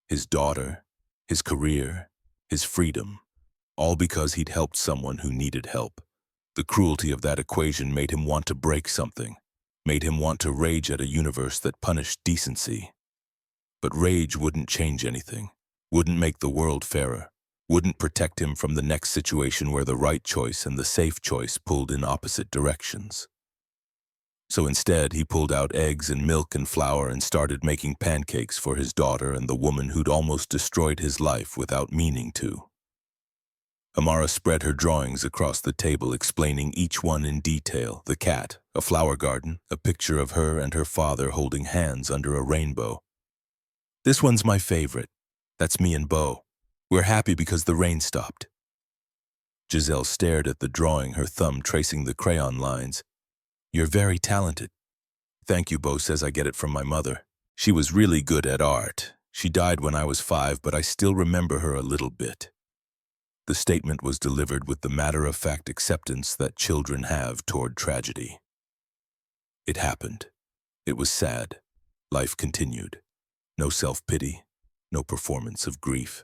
Speaker 1: His daughter, his career, his freedom, all because he'd helped someone who needed help. The cruelty of that equation made him want to break something, made him want to rage at a universe that punished decency. But rage wouldn't change anything, wouldn't make the world fairer, wouldn't protect him from the next situation where the right choice and the safe choice pulled in opposite directions. So instead, he pulled out eggs and milk and flour and started making pancakes for his daughter and the woman who'd almost destroyed his life without meaning to. Amara spread her drawings across the table, explaining each one in detail: the cat, a flower garden, a picture of her and her father holding hands under a rainbow. This one's my favorite. That's me and Beau. We're happy because the rain stopped. Giselle stared at the drawing, her thumb tracing the crayon lines. You're very talented. Thank you. Beau says I get it from my mother. She was really good at art. She died when I was 5, but I still remember her a little bit. The statement was delivered with the matter-of-fact acceptance that children have toward tragedy. It happened. It was sad. Life continued. No self-pity, no performance of grief.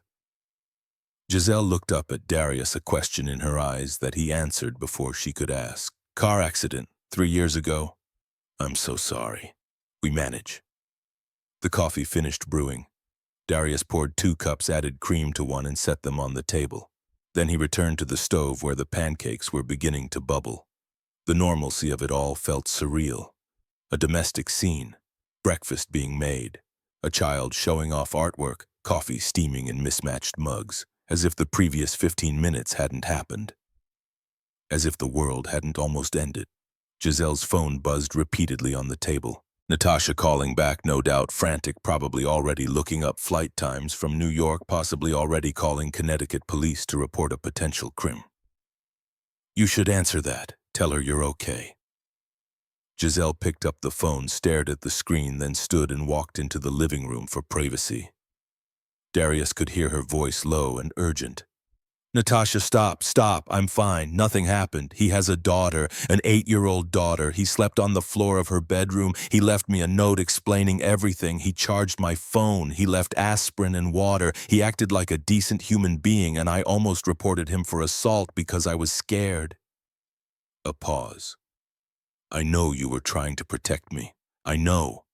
Speaker 1: Giselle looked up at Darius, a question in her eyes that he answered before she could ask. Car accident, 3 years ago. I'm so sorry. We manage. The coffee finished brewing. Darius poured 2 cups, added cream to one, and set them on the table. Then he returned to the stove where the pancakes were beginning to bubble. The normalcy of it all felt surreal. A domestic scene, breakfast being made, a child showing off artwork, coffee steaming in mismatched mugs, as if the previous 15 minutes hadn't happened. As if the world hadn't almost ended. Giselle's phone buzzed repeatedly on the table. Natasha calling back, no doubt frantic, probably already looking up flight times from New York, possibly already calling Connecticut police to report a potential crime. You should answer that. Tell her you're okay. Giselle picked up the phone, stared at the screen, then stood and walked into the living room for privacy. Darius could hear her voice, low and urgent. Natasha, stop, I'm fine, nothing happened. He has a daughter, an 8-year-old daughter. He slept on the floor of her bedroom. He left me a note explaining everything. He charged my phone. He left aspirin and water. He acted like a decent human being, and I almost reported him for assault because I was scared. A pause. I know you were trying to protect me. I know.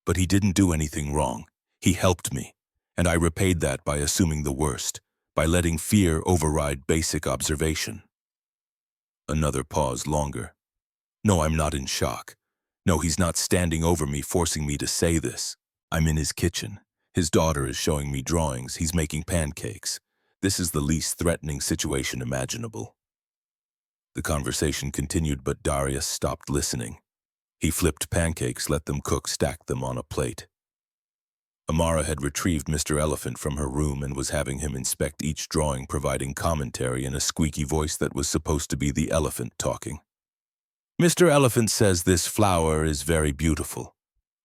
Speaker 1: But he didn't do anything wrong. He helped me, and I repaid that by assuming the worst, by letting fear override basic observation. Another pause, longer. No, I'm not in shock. No, he's not standing over me, forcing me to say this. I'm in his kitchen. His daughter is showing me drawings. He's making pancakes. This is the least threatening situation imaginable. The conversation continued, but Darius stopped listening. He flipped pancakes, let them cook, stacked them on a plate. Amara had retrieved Mr. Elephant from her room and was having him inspect each drawing, providing commentary in a squeaky voice that was supposed to be the elephant talking. Mr. Elephant says this flower is very beautiful.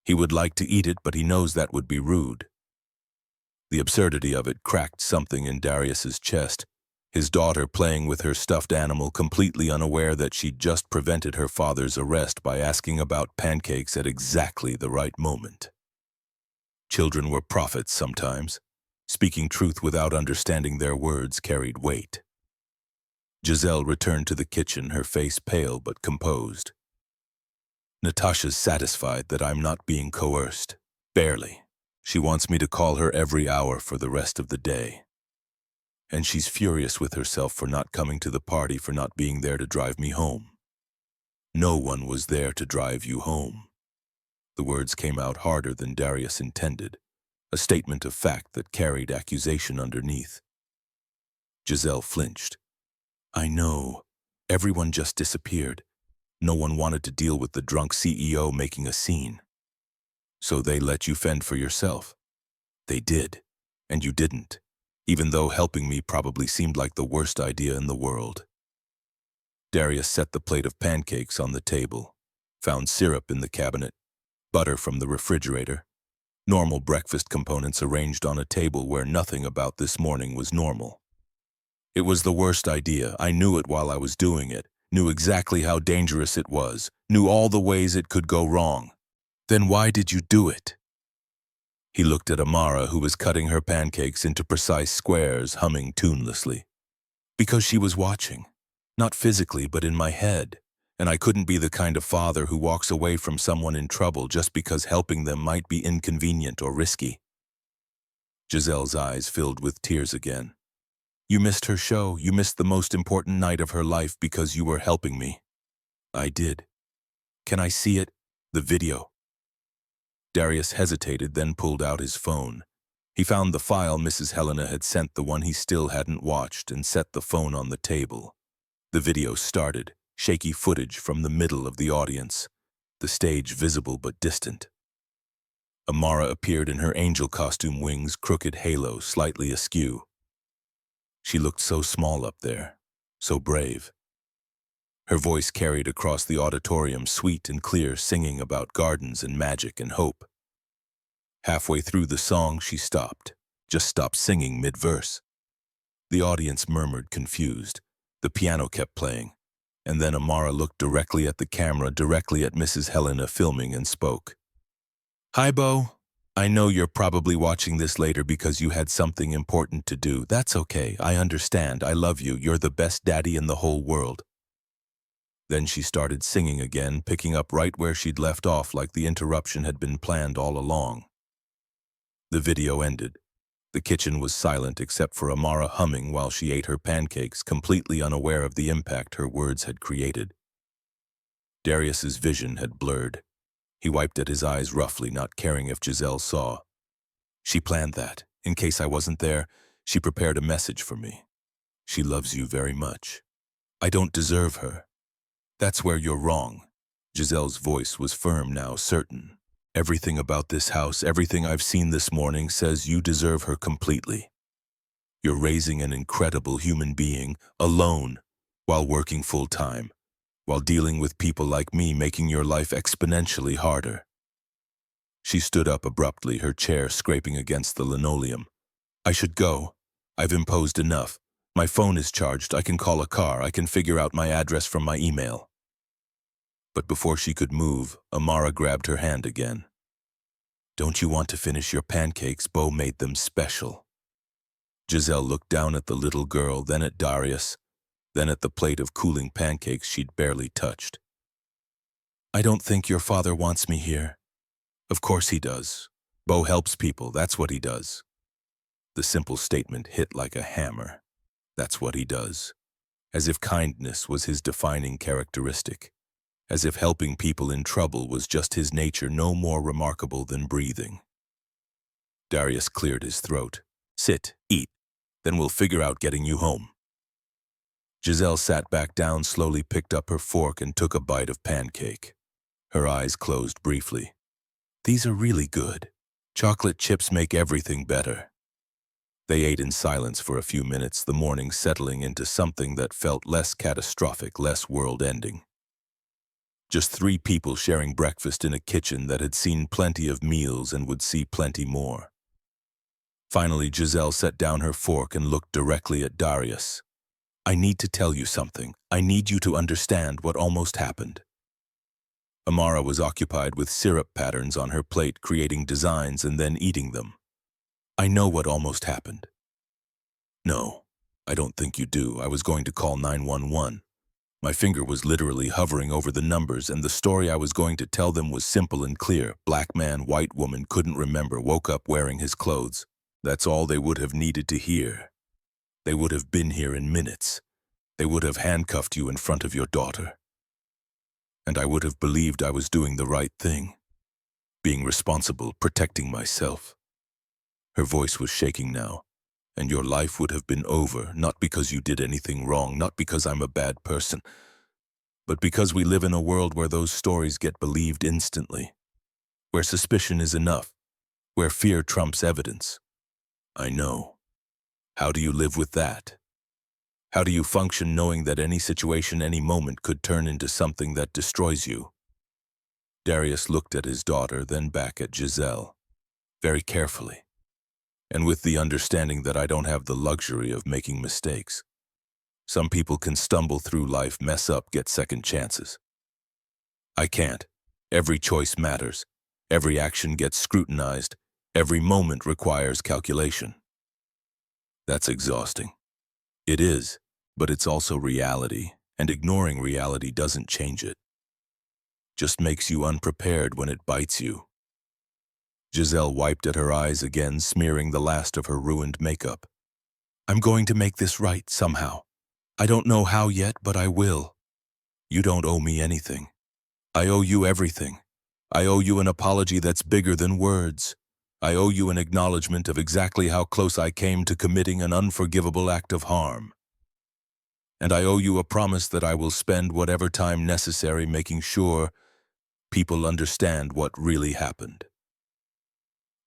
Speaker 1: He would like to eat it, but he knows that would be rude. The absurdity of it cracked something in Darius's chest. His daughter playing with her stuffed animal, completely unaware that she'd just prevented her father's arrest by asking about pancakes at exactly the right moment. Children were prophets sometimes. Speaking truth without understanding their words carried weight. Giselle returned to the kitchen, her face pale but composed. Natasha's satisfied that I'm not being coerced. Barely. She wants me to call her every hour for the rest of the day. And she's furious with herself for not coming to the party, for not being there to drive me home. No one was there to drive you home. The words came out harder than Darius intended, a statement of fact that carried accusation underneath. Giselle flinched. I know. Everyone just disappeared. No one wanted to deal with the drunk CEO making a scene. So they let you fend for yourself. They did, and you didn't, even though helping me probably seemed like the worst idea in the world. Darius set the plate of pancakes on the table, found syrup in the cabinet, butter from the refrigerator, normal breakfast components arranged on a table where nothing about this morning was normal. It was the worst idea. I knew it while I was doing it, knew exactly how dangerous it was, knew all the ways it could go wrong. Then why did you do it? He looked at Amara, who was cutting her pancakes into precise squares, humming tunelessly. Because she was watching. Not physically, but in my head. And I couldn't be the kind of father who walks away from someone in trouble just because helping them might be inconvenient or risky. Giselle's eyes filled with tears again. You missed her show. You missed the most important night of her life because you were helping me. I did. Can I see it? The video. Darius hesitated, then pulled out his phone. He found the file Mrs. Helena had sent, the one he still hadn't watched, and set the phone on the table. The video started, shaky footage from the middle of the audience, the stage visible but distant. Amara appeared in her angel costume, wings, crooked halo, slightly askew. She looked so small up there, so brave. Her voice carried across the auditorium, sweet and clear, singing about gardens and magic and hope. Halfway through the song, she stopped, just stopped singing mid-verse. The audience murmured, confused. The piano kept playing, and then Amara looked directly at the camera, directly at Mrs. Helena filming, and spoke. Hi, Bo. I know you're probably watching this later because you had something important to do. That's okay. I understand. I love you. You're the best daddy in the whole world. Then she started singing again, picking up right where she'd left off, like the interruption had been planned all along. The video ended. The kitchen was silent except for Amara humming while she ate her pancakes, completely unaware of the impact her words had created. Darius's vision had blurred. He wiped at his eyes roughly, not caring if Giselle saw. She planned that. In case I wasn't there, she prepared a message for me. She loves you very much. I don't deserve her. That's where you're wrong. Giselle's voice was firm now, certain. Everything about this house, everything I've seen this morning says you deserve her completely. You're raising an incredible human being, alone, while working full-time, while dealing with people like me, making your life exponentially harder." She stood up abruptly, her chair scraping against the linoleum. "I should go. I've imposed enough. My phone is charged. I can call a car. I can figure out my address from my email." But before she could move, Amara grabbed her hand again. "Don't you want to finish your pancakes? Bo made them special." Giselle looked down at the little girl, then at Darius, then at the plate of cooling pancakes she'd barely touched. "I don't think your father wants me here." "Of course he does. Bo helps people, that's what he does." The simple statement hit like a hammer. That's what he does. As if kindness was his defining characteristic. As if helping people in trouble was just his nature, no more remarkable than breathing. Darius cleared his throat. "Sit, eat, then we'll figure out getting you home." Giselle sat back down, slowly picked up her fork and took a bite of pancake. Her eyes closed briefly. "These are really good. Chocolate chips make everything better." They ate in silence for a few minutes, the morning settling into something that felt less catastrophic, less world-ending. Just 3 people sharing breakfast in a kitchen that had seen plenty of meals and would see plenty more. Finally, Giselle set down her fork and looked directly at Darius. "I need to tell you something. I need you to understand what almost happened." Amara was occupied with syrup patterns on her plate, creating designs and then eating them. "I know what almost happened." "No, I don't think you do. I was going to call 911. My finger was literally hovering over the numbers, and the story I was going to tell them was simple and clear. Black man, white woman, couldn't remember, woke up wearing his clothes. That's all they would have needed to hear. They would have been here in minutes. They would have handcuffed you in front of your daughter. And I would have believed I was doing the right thing. Being responsible, protecting myself." Her voice was shaking now. "And your life would have been over, not because you did anything wrong, not because I'm a bad person, but because we live in a world where those stories get believed instantly, where suspicion is enough, where fear trumps evidence." "I know. How do you live with that? How do you function knowing that any situation, any moment could turn into something that destroys you?" Darius looked at his daughter, then back at Giselle, very carefully, and with the understanding that I don't have the luxury of making mistakes. Some people can stumble through life, mess up, get second chances. I can't. Every choice matters. Every action gets scrutinized. Every moment requires calculation. That's exhausting. It is, but it's also reality, and ignoring reality doesn't change it. Just makes you unprepared when it bites you. Giselle wiped at her eyes again, smearing the last of her ruined makeup. "I'm going to make this right somehow. I don't know how yet, but I will. You don't owe me anything. I owe you everything. I owe you an apology that's bigger than words. I owe you an acknowledgement of exactly how close I came to committing an unforgivable act of harm. And I owe you a promise that I will spend whatever time necessary making sure people understand what really happened."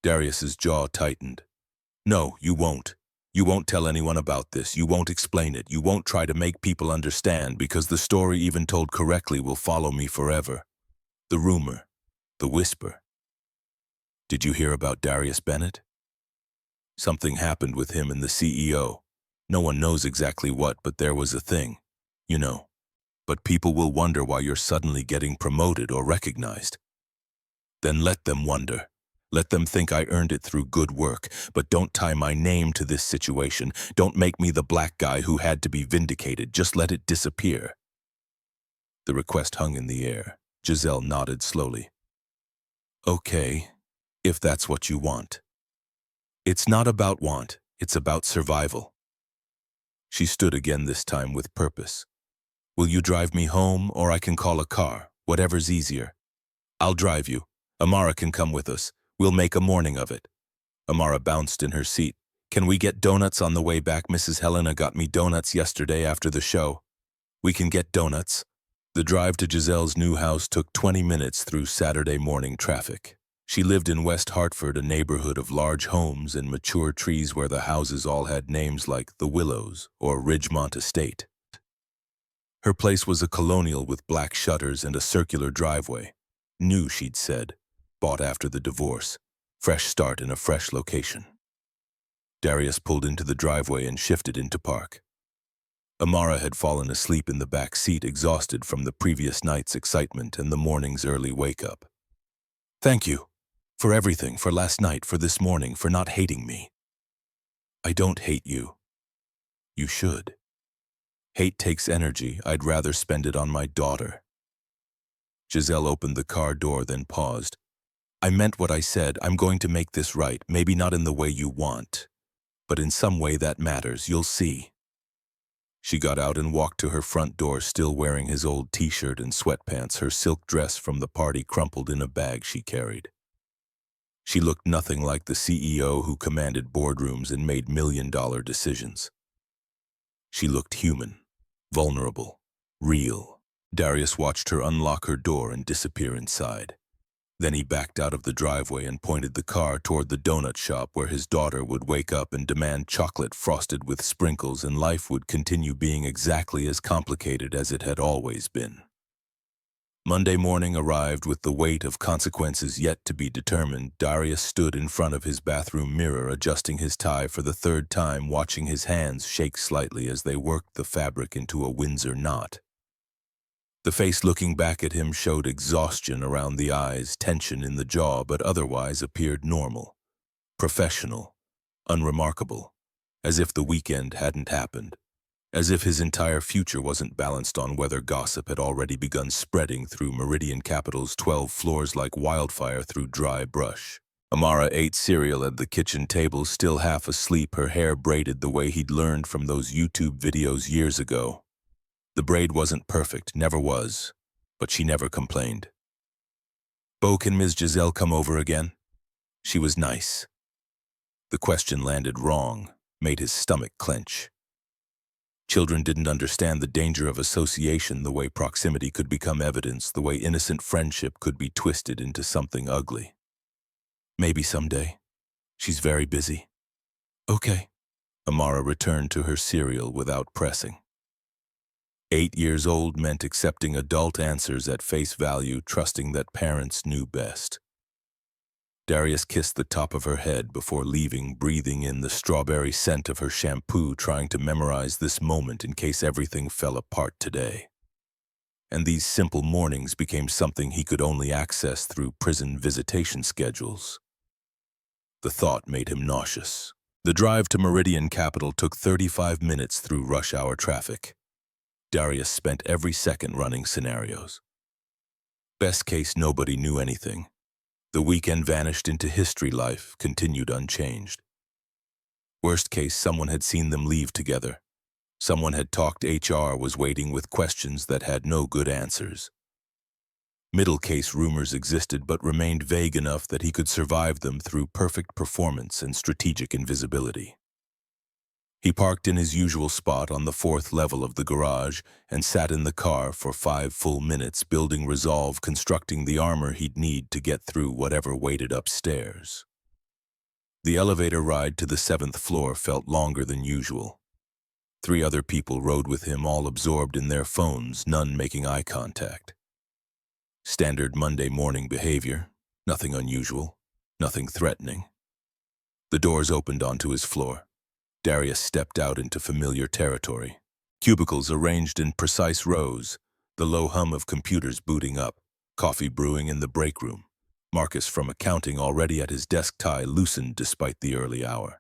Speaker 1: Darius's jaw tightened. "No, you won't. You won't tell anyone about this. You won't explain it. You won't try to make people understand, because the story, even told correctly, will follow me forever. The rumor, the whisper. Did you hear about Darius Bennett? Something happened with him and the CEO. No one knows exactly what, but there was a thing, you know. But people will wonder why you're suddenly getting promoted or recognized. Then let them wonder. Let them think I earned it through good work, but don't tie my name to this situation. Don't make me the black guy who had to be vindicated. Just let it disappear." The request hung in the air. Giselle nodded slowly. "Okay, if that's what you want." "It's not about want, it's about survival." She stood again, this time with purpose. "Will you drive me home, or I can call a car, whatever's easier?" "I'll drive you. Amara can come with us. We'll make a morning of it." Amara bounced in her seat. "Can we get donuts on the way back? Mrs. Helena got me donuts yesterday after the show." "We can get donuts." The drive to Giselle's new house took 20 minutes through Saturday morning traffic. She lived in West Hartford, a neighborhood of large homes and mature trees where the houses all had names like The Willows or Ridgemont Estate. Her place was a colonial with black shutters and a circular driveway. New, she'd said, bought after the divorce, fresh start in a fresh location. Darius pulled into the driveway and shifted into park. Amara had fallen asleep in the back seat, exhausted from the previous night's excitement and the morning's early wake-up. "Thank you. For everything, for last night, for this morning, for not hating me." "I don't hate you." "You should. Hate takes energy. I'd rather spend it on my daughter." Giselle opened the car door, then paused. "I meant what I said. I'm going to make this right, maybe not in the way you want, but in some way that matters. You'll see." She got out and walked to her front door, still wearing his old t-shirt and sweatpants, her silk dress from the party crumpled in a bag she carried. She looked nothing like the CEO who commanded boardrooms and made million-dollar decisions. She looked human, vulnerable, real. Darius watched her unlock her door and disappear inside. Then he backed out of the driveway and pointed the car toward the donut shop where his daughter would wake up and demand chocolate frosted with sprinkles, and life would continue being exactly as complicated as it had always been. Monday morning arrived with the weight of consequences yet to be determined. Darius stood in front of his bathroom mirror, adjusting his tie for the third time, watching his hands shake slightly as they worked the fabric into a Windsor knot. The face looking back at him showed exhaustion around the eyes, tension in the jaw, but otherwise appeared normal, professional, unremarkable, as if the weekend hadn't happened, as if his entire future wasn't balanced on whether gossip had already begun spreading through Meridian Capital's 12 floors like wildfire through dry brush. Amara ate cereal at the kitchen table, still half asleep, her hair braided the way he'd learned from those YouTube videos years ago. The braid wasn't perfect, never was, but she never complained. "Bo, can Ms. Giselle come over again?" She was nice. The question landed wrong, made his stomach clench. Children didn't understand the danger of association, the way proximity could become evidence, the way innocent friendship could be twisted into something ugly. "Maybe someday. She's very busy." "Okay." Amara returned to her cereal without pressing. 8 years old meant accepting adult answers at face value, trusting that parents knew best. Darius kissed the top of her head before leaving, breathing in the strawberry scent of her shampoo, trying to memorize this moment in case everything fell apart today. And these simple mornings became something he could only access through prison visitation schedules. The thought made him nauseous. The drive to Meridian Capital took 35 minutes through rush hour traffic. Darius spent every second running scenarios. Best case, nobody knew anything. The weekend vanished into history, life continued unchanged. Worst case, someone had seen them leave together. Someone had talked, HR was waiting with questions that had no good answers. Middle case, rumors existed but remained vague enough that he could survive them through perfect performance and strategic invisibility. He parked in his usual spot on the 4th level of the garage and sat in the car for 5 full minutes, building resolve, constructing the armor he'd need to get through whatever waited upstairs. The elevator ride to the 7th floor felt longer than usual. 3 other people rode with him, all absorbed in their phones, none making eye contact. Standard Monday morning behavior, nothing unusual, nothing threatening. The doors opened onto his floor. Darius stepped out into familiar territory. Cubicles arranged in precise rows, the low hum of computers booting up, coffee brewing in the break room. Marcus from accounting already at his desk, tie loosened despite the early hour.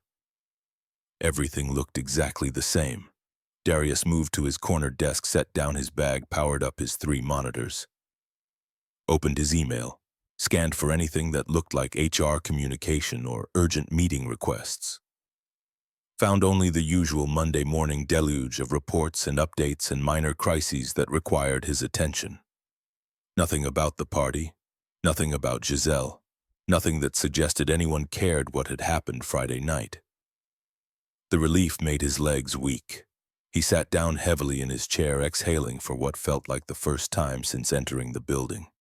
Speaker 1: Everything looked exactly the same. Darius moved to his corner desk, set down his bag, powered up his 3 monitors. Opened his email, scanned for anything that looked like HR communication or urgent meeting requests. Found only the usual Monday morning deluge of reports and updates and minor crises that required his attention. Nothing about the party, nothing about Giselle, nothing that suggested anyone cared what had happened Friday night. The relief made his legs weak. He sat down heavily in his chair, exhaling for what felt like the first time since entering the building.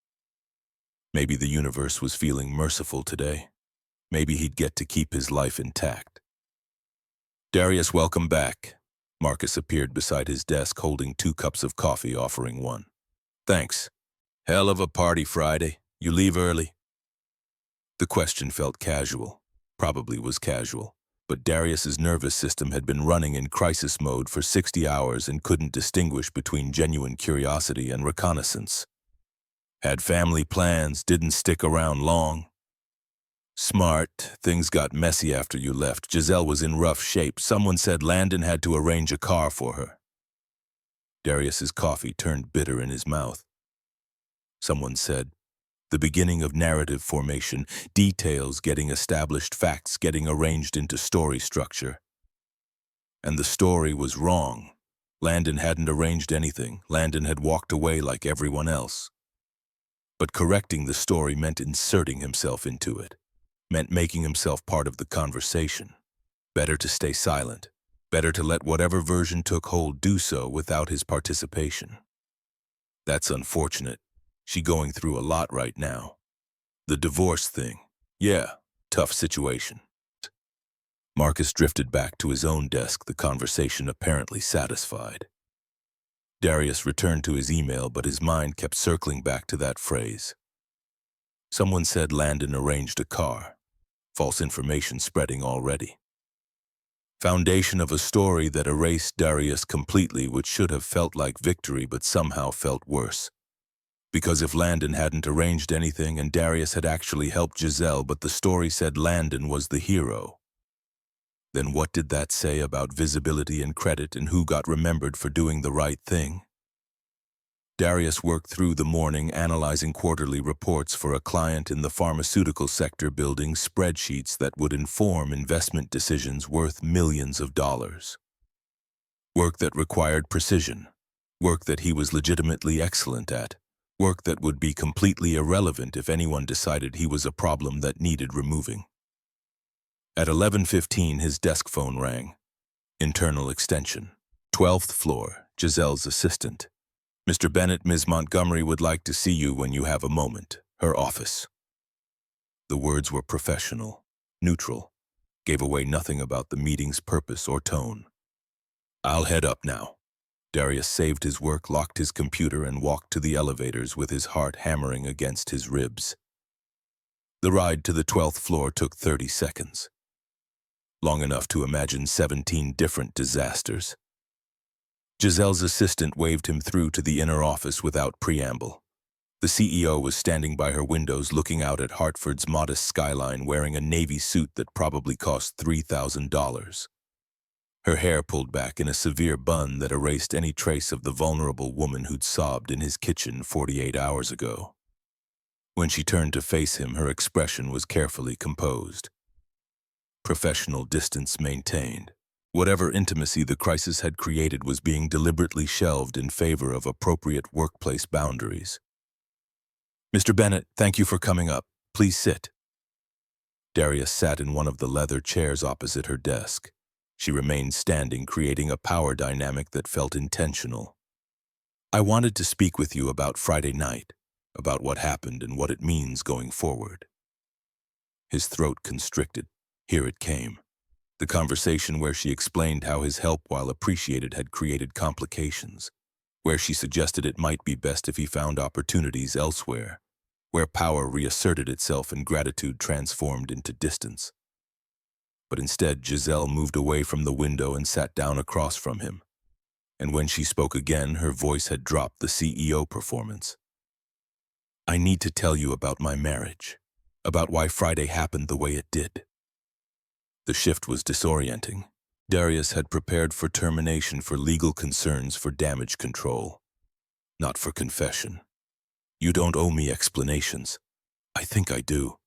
Speaker 1: Maybe the universe was feeling merciful today. Maybe he'd get to keep his life intact. Darius, welcome back. Marcus appeared beside his desk holding 2 cups of coffee, offering one. Thanks. Hell of a party Friday. You leave early? The question felt casual. Probably was casual. But Darius's nervous system had been running in crisis mode for 60 hours and couldn't distinguish between genuine curiosity and reconnaissance. Had family plans, didn't stick around long. Smart. Things got messy after you left. Giselle was in rough shape. Someone said Landon had to arrange a car for her. Darius's coffee turned bitter in his mouth. Someone said, the beginning of narrative formation, details getting established, facts getting arranged into story structure. And the story was wrong. Landon hadn't arranged anything. Landon had walked away like everyone else. But correcting the story meant inserting himself into it. Meant making himself part of the conversation. Better to stay silent. Better to let whatever version took hold do so without his participation. That's unfortunate. She going through a lot right now. The divorce thing. Yeah, tough situation. Marcus drifted back to his own desk, the conversation apparently satisfied. Darius returned to his email, but his mind kept circling back to that phrase. Someone said Landon arranged a car. False information spreading already. Foundation of a story that erased Darius completely, which should have felt like victory but somehow felt worse. Because if Landon hadn't arranged anything and Darius had actually helped Giselle, but the story said Landon was the hero, then what did that say about visibility and credit and who got remembered for doing the right thing? Darius worked through the morning analyzing quarterly reports for a client in the pharmaceutical sector, building spreadsheets that would inform investment decisions worth millions of dollars. Work that required precision. Work that he was legitimately excellent at. Work that would be completely irrelevant if anyone decided he was a problem that needed removing. At 11:15, his desk phone rang. Internal extension. 12th floor, Giselle's assistant. Mr. Bennett, Ms. Montgomery would like to see you when you have a moment. Her office. The words were professional, neutral, gave away nothing about the meeting's purpose or tone. I'll head up now. Darius saved his work, locked his computer, and walked to the elevators with his heart hammering against his ribs. The ride to the 12th floor took 30 seconds. Long enough to imagine 17 different disasters. Giselle's assistant waved him through to the inner office without preamble. The CEO was standing by her windows looking out at Hartford's modest skyline, wearing a navy suit that probably cost $3,000. Her hair pulled back in a severe bun that erased any trace of the vulnerable woman who'd sobbed in his kitchen 48 hours ago. When she turned to face him, her expression was carefully composed. Professional distance maintained. Whatever intimacy the crisis had created was being deliberately shelved in favor of appropriate workplace boundaries. Mr. Bennett, thank you for coming up. Please sit. Darius sat in one of the leather chairs opposite her desk. She remained standing, creating a power dynamic that felt intentional. I wanted to speak with you about Friday night, about what happened and what it means going forward. His throat constricted. Here it came. The conversation where she explained how his help, while appreciated, had created complications, where she suggested it might be best if he found opportunities elsewhere, where power reasserted itself and gratitude transformed into distance. But instead, Giselle moved away from the window and sat down across from him. And when she spoke again, her voice had dropped the CEO performance. I need to tell you about my marriage, about why Friday happened the way it did. The shift was disorienting. Darius had prepared for termination for legal concerns, for damage control, not for confession. You don't owe me explanations. I think I do.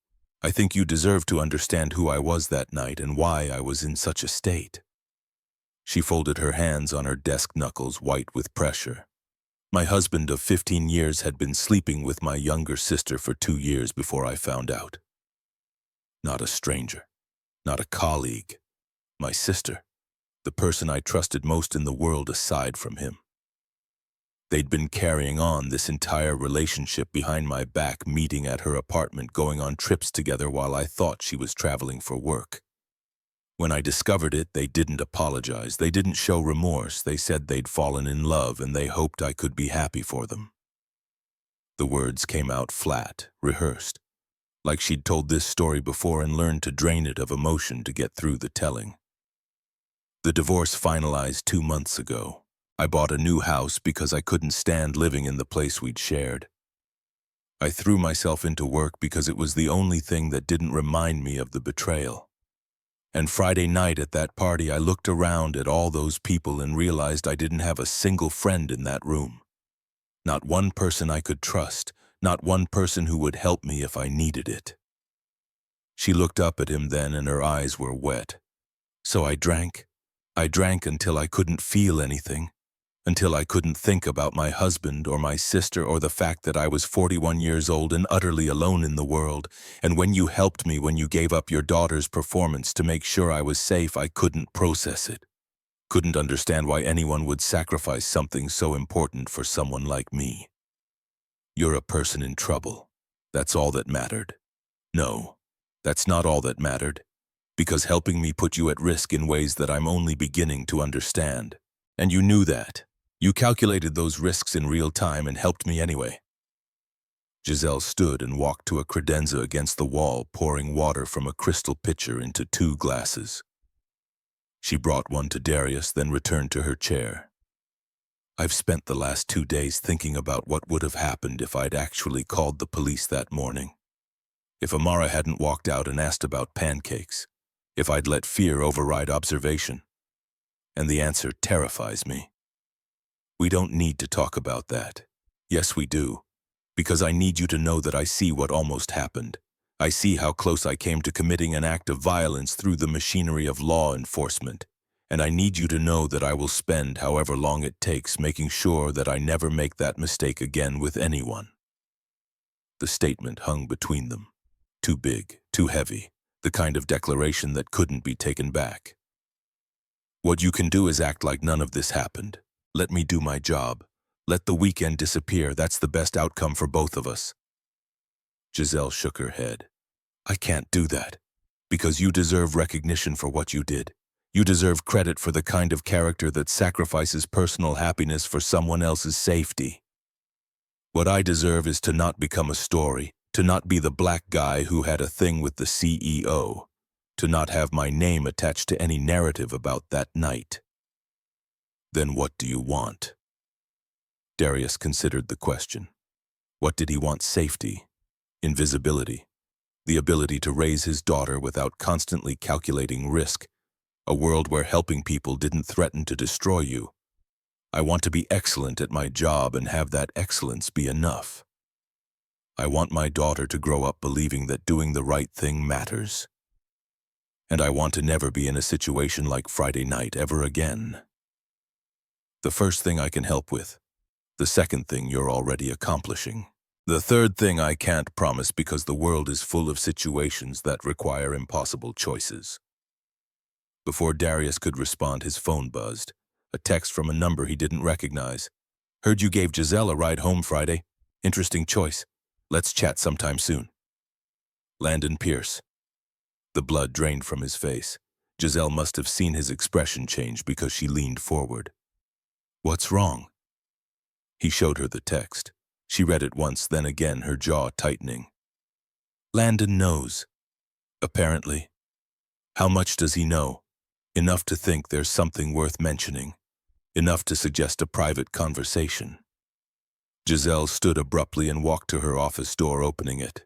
Speaker 1: I think you deserve to understand who I was that night and why I was in such a state. She folded her hands on her desk, knuckles white with pressure. My husband of 15 years had been sleeping with my younger sister for 2 years before I found out. Not a stranger. Not a colleague. My sister. The person I trusted most in the world aside from him. They'd been carrying on this entire relationship behind my back, meeting at her apartment, going on trips together while I thought she was traveling for work. When I discovered it, they didn't apologize. They didn't show remorse. They said they'd fallen in love and they hoped I could be happy for them. The words came out flat, rehearsed, like she'd told this story before and learned to drain it of emotion to get through the telling. The divorce finalized 2 months ago. I bought a new house because I couldn't stand living in the place we'd shared. I threw myself into work because it was the only thing that didn't remind me of the betrayal. And Friday night at that party, I looked around at all those people and realized I didn't have a single friend in that room. Not one person I could trust, not one person who would help me if I needed it. She looked up at him then and her eyes were wet. So I drank. I drank until I couldn't feel anything, until I couldn't think about my husband or my sister or the fact that I was 41 years old and utterly alone in the world. And when you helped me, when you gave up your daughter's performance to make sure I was safe, I couldn't process it. Couldn't understand why anyone would sacrifice something so important for someone like me. You're a person in trouble. That's all that mattered. No, that's not all that mattered, because helping me put you at risk in ways that I'm only beginning to understand. And you knew that. You calculated those risks in real time and helped me anyway. Giselle stood and walked to a credenza against the wall, pouring water from a crystal pitcher into 2 glasses. She brought one to Darius, then returned to her chair. I've spent the last 2 days thinking about what would have happened if I'd actually called the police that morning. If Amara hadn't walked out and asked about pancakes. If I'd let fear override observation. And the answer terrifies me. We don't need to talk about that. Yes, we do. Because I need you to know that I see what almost happened. I see how close I came to committing an act of violence through the machinery of law enforcement. And I need you to know that I will spend however long it takes making sure that I never make that mistake again with anyone. The statement hung between them. Too big, too heavy, the kind of declaration that couldn't be taken back. What you can do is act like none of this happened. Let me do my job. Let the weekend disappear. That's the best outcome for both of us. Giselle shook her head. I can't do that. Because you deserve recognition for what you did. You deserve credit for the kind of character that sacrifices personal happiness for someone else's safety. What I deserve is to not become a story, to not be the black guy who had a thing with the CEO, to not have my name attached to any narrative about that night. Then what do you want? Darius considered the question. What did he want? Safety, invisibility, the ability to raise his daughter without constantly calculating risk, a world where helping people didn't threaten to destroy you. I want to be excellent at my job and have that excellence be enough. I want my daughter to grow up believing that doing the right thing matters. And I want to never be in a situation like Friday night ever again. The first thing I can help with. The second thing you're already accomplishing. The third thing I can't promise because the world is full of situations that require impossible choices. Before Darius could respond, his phone buzzed. A text from a number he didn't recognize. Heard you gave Giselle a ride home Friday. Interesting choice. Let's chat sometime soon. Landon Pierce. The blood drained from his face. Giselle must have seen his expression change because she leaned forward. What's wrong? He showed her the text. She read it once, then again, her jaw tightening. Landon knows. Apparently. How much does he know? Enough to think there's something worth mentioning. Enough to suggest a private conversation. Giselle stood abruptly and walked to her office door, opening it.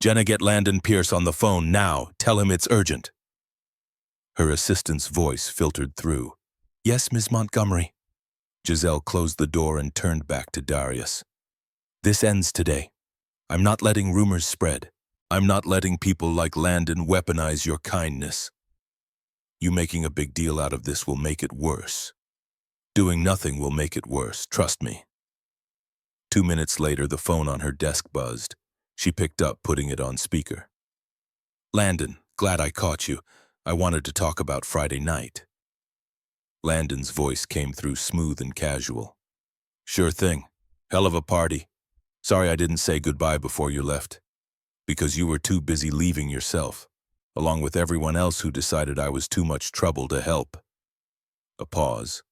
Speaker 1: Jenna, get Landon Pierce on the phone now. Tell him it's urgent. Her assistant's voice filtered through. Yes, Ms. Montgomery. Giselle closed the door and turned back to Darius. This ends today. I'm not letting rumors spread. I'm not letting people like Landon weaponize your kindness. You making a big deal out of this will make it worse. Doing nothing will make it worse, trust me. 2 minutes later, the phone on her desk buzzed. She picked up, putting it on speaker. Landon, glad I caught you. I wanted to talk about Friday night. Landon's voice came through smooth and casual. Sure thing. Hell of a party. Sorry I didn't say goodbye before you left. Because you were too busy leaving yourself, along with everyone else who decided I was too much trouble to help. A pause.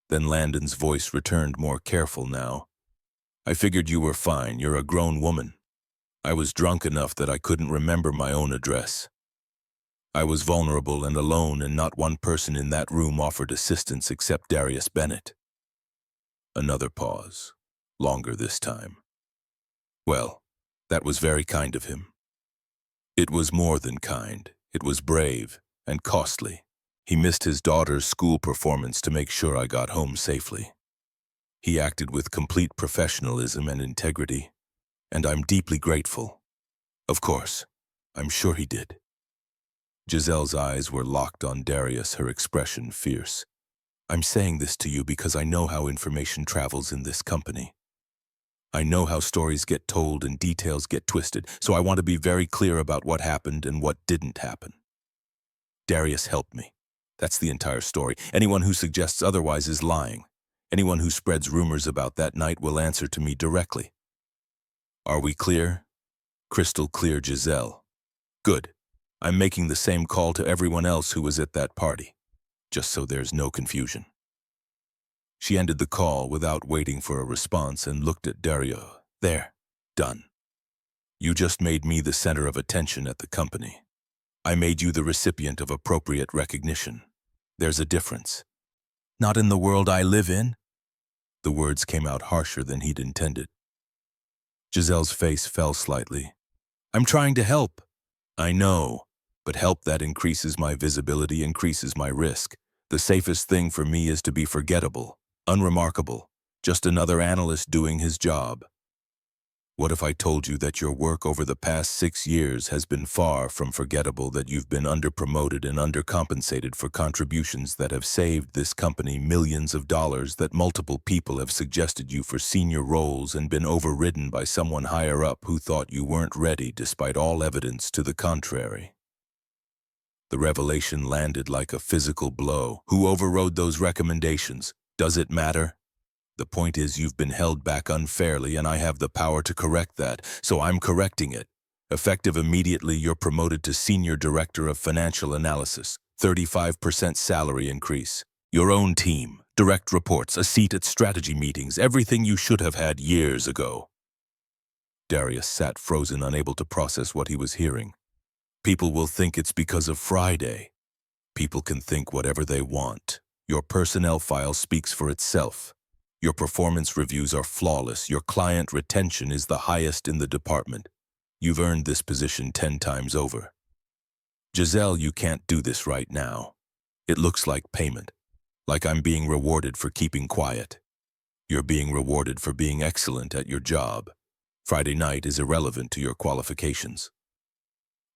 Speaker 1: Then Landon's voice returned more careful now. I figured you were fine. You're a grown woman. I was drunk enough that I couldn't remember my own address. I was vulnerable and alone, and not one person in that room offered assistance except Darius Bennett. Another pause. Longer this time. Well, that was very kind of him. It was more than kind. It was brave and costly. He missed his daughter's school performance to make sure I got home safely. He acted with complete professionalism and integrity, and I'm deeply grateful. Of course, I'm sure he did. Giselle's eyes were locked on Darius, her expression fierce. I'm saying this to you because I know how information travels in this company. I know how stories get told and details get twisted, so I want to be very clear about what happened and what didn't happen. Darius helped me. That's the entire story. Anyone who suggests otherwise is lying. Anyone who spreads rumors about that night will answer to me directly. Are we clear? Crystal clear, Giselle. Good. I'm making the same call to everyone else who was at that party, just so there's no confusion. She ended the call without waiting for a response and looked at Dario. There. Done. You just made me the center of attention at the company. I made you the recipient of appropriate recognition. There's a difference. Not in the world I live in. The words came out harsher than he'd intended. Giselle's face fell slightly. I'm trying to help. I know, but help that increases my visibility, increases my risk. The safest thing for me is to be forgettable, unremarkable, just another analyst doing his job. What if I told you that your work over the past 6 years has been far from forgettable, that you've been underpromoted and undercompensated for contributions that have saved this company millions of dollars, that multiple people have suggested you for senior roles and been overridden by someone higher up who thought you weren't ready despite all evidence to the contrary? The revelation landed like a physical blow. Who overrode those recommendations? Does it matter? The point is, you've been held back unfairly, and I have the power to correct that, so I'm correcting it. Effective immediately, you're promoted to Senior Director of Financial Analysis, 35% salary increase. Your own team, direct reports, a seat at strategy meetings, everything you should have had years ago. Darius sat frozen, unable to process what he was hearing. People will think it's because of Friday. People can think whatever they want. Your personnel file speaks for itself. Your performance reviews are flawless. Your client retention is the highest in the department. You've earned this position 10 times over. Giselle, you can't do this right now. It looks like payment, like I'm being rewarded for keeping quiet. You're being rewarded for being excellent at your job. Friday night is irrelevant to your qualifications.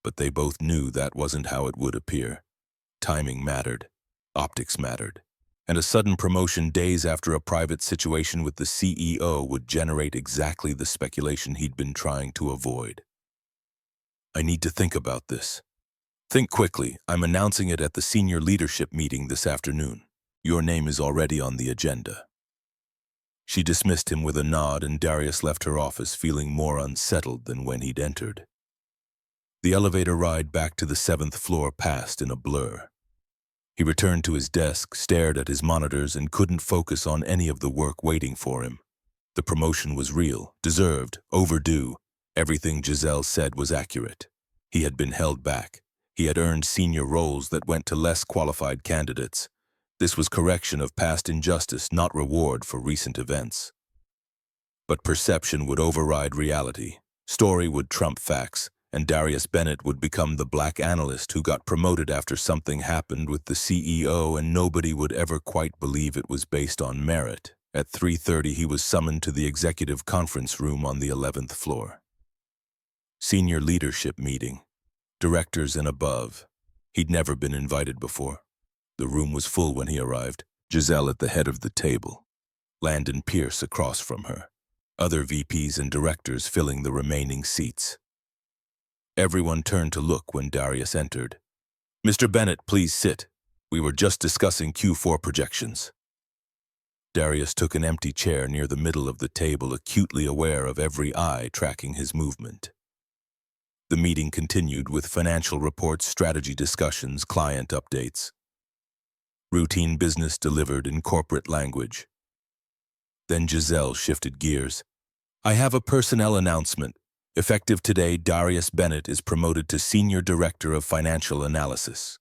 Speaker 1: But they both knew that wasn't how it would appear. Timing mattered. Optics mattered. And a sudden promotion days after a private situation with the CEO would generate exactly the speculation he'd been trying to avoid. I need to think about this. Think quickly. I'm announcing it at the senior leadership meeting this afternoon. Your name is already on the agenda. She dismissed him with a nod, and Darius left her office feeling more unsettled than when he'd entered. The elevator ride back to the 7th floor passed in a blur. He returned to his desk, stared at his monitors, and couldn't focus on any of the work waiting for him. The promotion was real, deserved, overdue. Everything Giselle said was accurate. He had been held back. He had earned senior roles that went to less qualified candidates. This was correction of past injustice, not reward for recent events. But perception would override reality. Story would trump facts. And Darius Bennett would become the black analyst who got promoted after something happened with the CEO, and nobody would ever quite believe it was based on merit. At 3:30, he was summoned to the executive conference room on the 11th floor. Senior leadership meeting. Directors and above. He'd never been invited before. The room was full when he arrived. Giselle at the head of the table. Landon Pierce across from her. Other VPs and directors filling the remaining seats. Everyone turned to look when Darius entered. Mr. Bennett, please sit. We were just discussing Q4 projections. Darius took an empty chair near the middle of the table, acutely aware of every eye tracking his movement. The meeting continued with financial reports, strategy discussions, client updates. Routine business delivered in corporate language. Then Giselle shifted gears. "I have a personnel announcement. Effective today, Darius Bennett is promoted to Senior Director of Financial Analysis.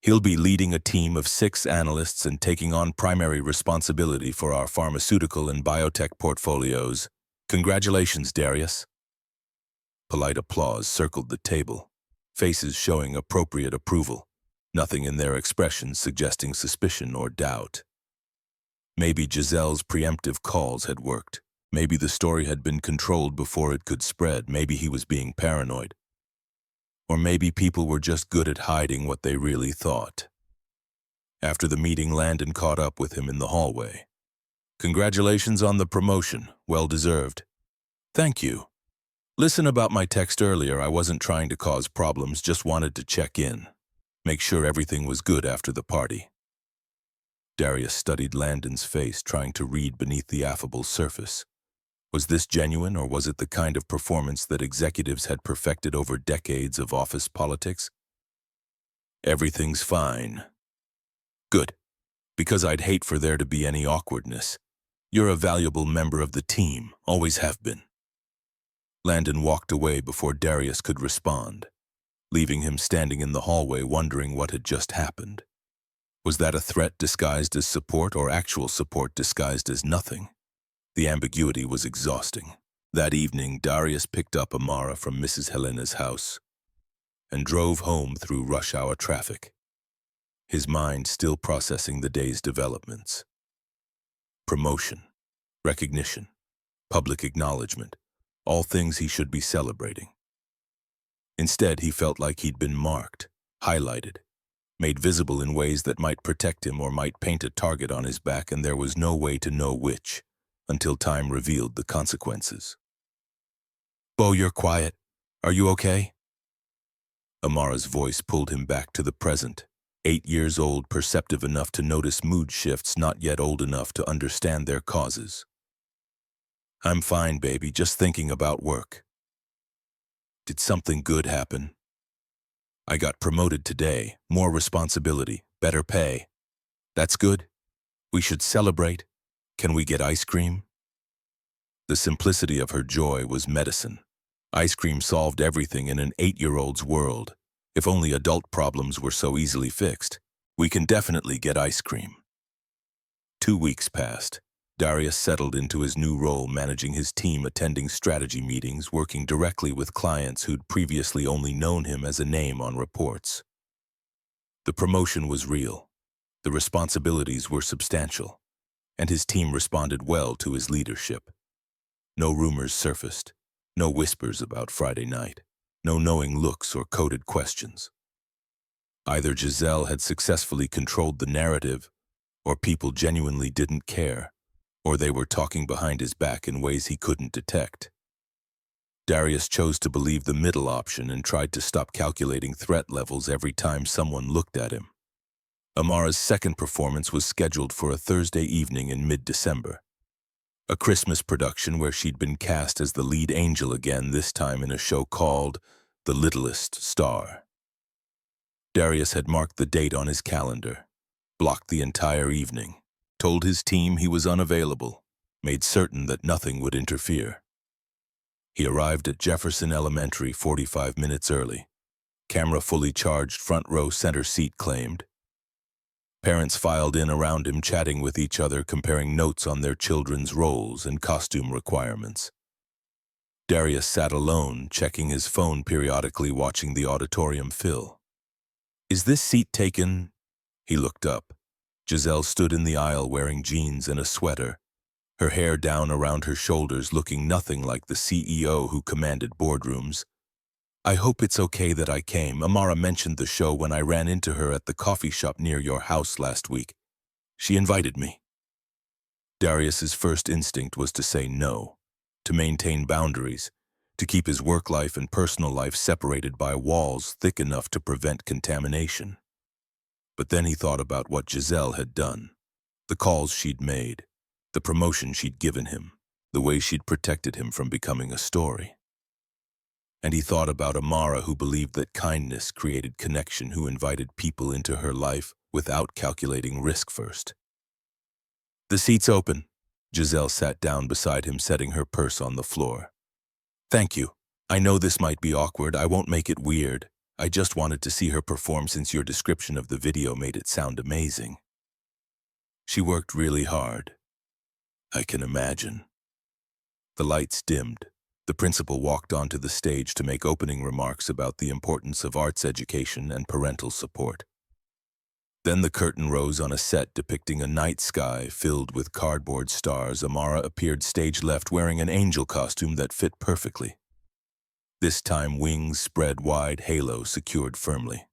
Speaker 1: He'll be leading a team of 6 analysts and taking on primary responsibility for our pharmaceutical and biotech portfolios. Congratulations, Darius." Polite applause circled the table, faces showing appropriate approval, nothing in their expressions suggesting suspicion or doubt. Maybe Giselle's preemptive calls had worked. Maybe the story had been controlled before it could spread. Maybe he was being paranoid. Or maybe people were just good at hiding what they really thought. After the meeting, Landon caught up with him in the hallway. "Congratulations on the promotion. Well deserved." "Thank you. Listen, about my text earlier, I wasn't trying to cause problems, just wanted to check in. Make sure everything was good after the party." Darius studied Landon's face, trying to read beneath the affable surface. Was this genuine, or was it the kind of performance that executives had perfected over decades of office politics? "Everything's fine." "Good, because I'd hate for there to be any awkwardness. You're a valuable member of the team, always have been." Landon walked away before Darius could respond, leaving him standing in the hallway wondering what had just happened. Was that a threat disguised as support, or actual support disguised as nothing? The ambiguity was exhausting. That evening, Darius picked up Amara from Mrs. Helena's house and drove home through rush-hour traffic, his mind still processing the day's developments. Promotion, recognition, public acknowledgement, all things he should be celebrating. Instead, he felt like he'd been marked, highlighted, made visible in ways that might protect him or might paint a target on his back, and there was no way to know which, until time revealed the consequences. "Bo, you're quiet. Are you okay?" Amara's voice pulled him back to the present, 8 years old, perceptive enough to notice mood shifts, not yet old enough to understand their causes. "I'm fine, baby, just thinking about work." "Did something good happen?" "I got promoted today, more responsibility, better pay." "That's good. We should celebrate. Can we get ice cream?" The simplicity of her joy was medicine. Ice cream solved everything in an 8-year-old's world. If only adult problems were so easily fixed. "We can definitely get ice cream." 2 weeks passed. Darius settled into his new role, managing his team, attending strategy meetings, working directly with clients who'd previously only known him as a name on reports. The promotion was real. The responsibilities were substantial, and his team responded well to his leadership. No rumors surfaced, no whispers about Friday night, no knowing looks or coded questions. Either Giselle had successfully controlled the narrative, or people genuinely didn't care, or they were talking behind his back in ways he couldn't detect. Darius chose to believe the middle option and tried to stop calculating threat levels every time someone looked at him. Amara's second performance was scheduled for a Thursday evening in mid-December. A Christmas production where she'd been cast as the lead angel again, this time in a show called The Littlest Star. Darius had marked the date on his calendar, blocked the entire evening, told his team he was unavailable, made certain that nothing would interfere. He arrived at Jefferson Elementary 45 minutes early. Camera fully charged, front row center seat claimed. Parents filed in around him, chatting with each other, comparing notes on their children's roles and costume requirements. Darius sat alone, checking his phone periodically, watching the auditorium fill. "Is this seat taken?" He looked up. Giselle stood in the aisle wearing jeans and a sweater, her hair down around her shoulders, looking nothing like the CEO who commanded boardrooms. "I hope it's okay that I came. Amara mentioned the show when I ran into her at the coffee shop near your house last week. She invited me." Darius's first instinct was to say no, to maintain boundaries, to keep his work life and personal life separated by walls thick enough to prevent contamination. But then he thought about what Giselle had done, The calls she'd made, the promotion she'd given him, the way she'd protected him from becoming a story. And he thought about Amara, who believed that kindness created connection, who invited people into her life without calculating risk first. "The seat's open." Giselle sat down beside him, setting her purse on the floor. "Thank you. I know this might be awkward. I won't make it weird. I just wanted to see her perform since your description of the video made it sound amazing." "She worked really hard." "I can imagine." The lights dimmed. The principal walked onto the stage to make opening remarks about the importance of arts education and parental support. Then the curtain rose on a set depicting a night sky filled with cardboard stars. Amara appeared stage left wearing an angel costume that fit perfectly. This time, wings spread wide, halo secured firmly.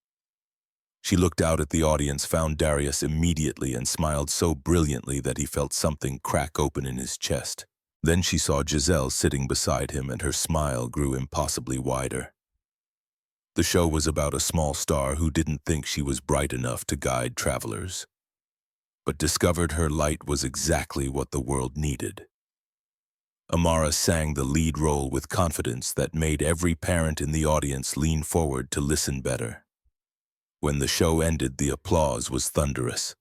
Speaker 1: She looked out at the audience, found Darius immediately, and smiled so brilliantly that he felt something crack open in his chest. Then she saw Giselle sitting beside him, and her smile grew impossibly wider. The show was about a small star who didn't think she was bright enough to guide travelers, but discovered her light was exactly what the world needed. Amara sang the lead role with confidence that made every parent in the audience lean forward to listen better. When the show ended, the applause was thunderous.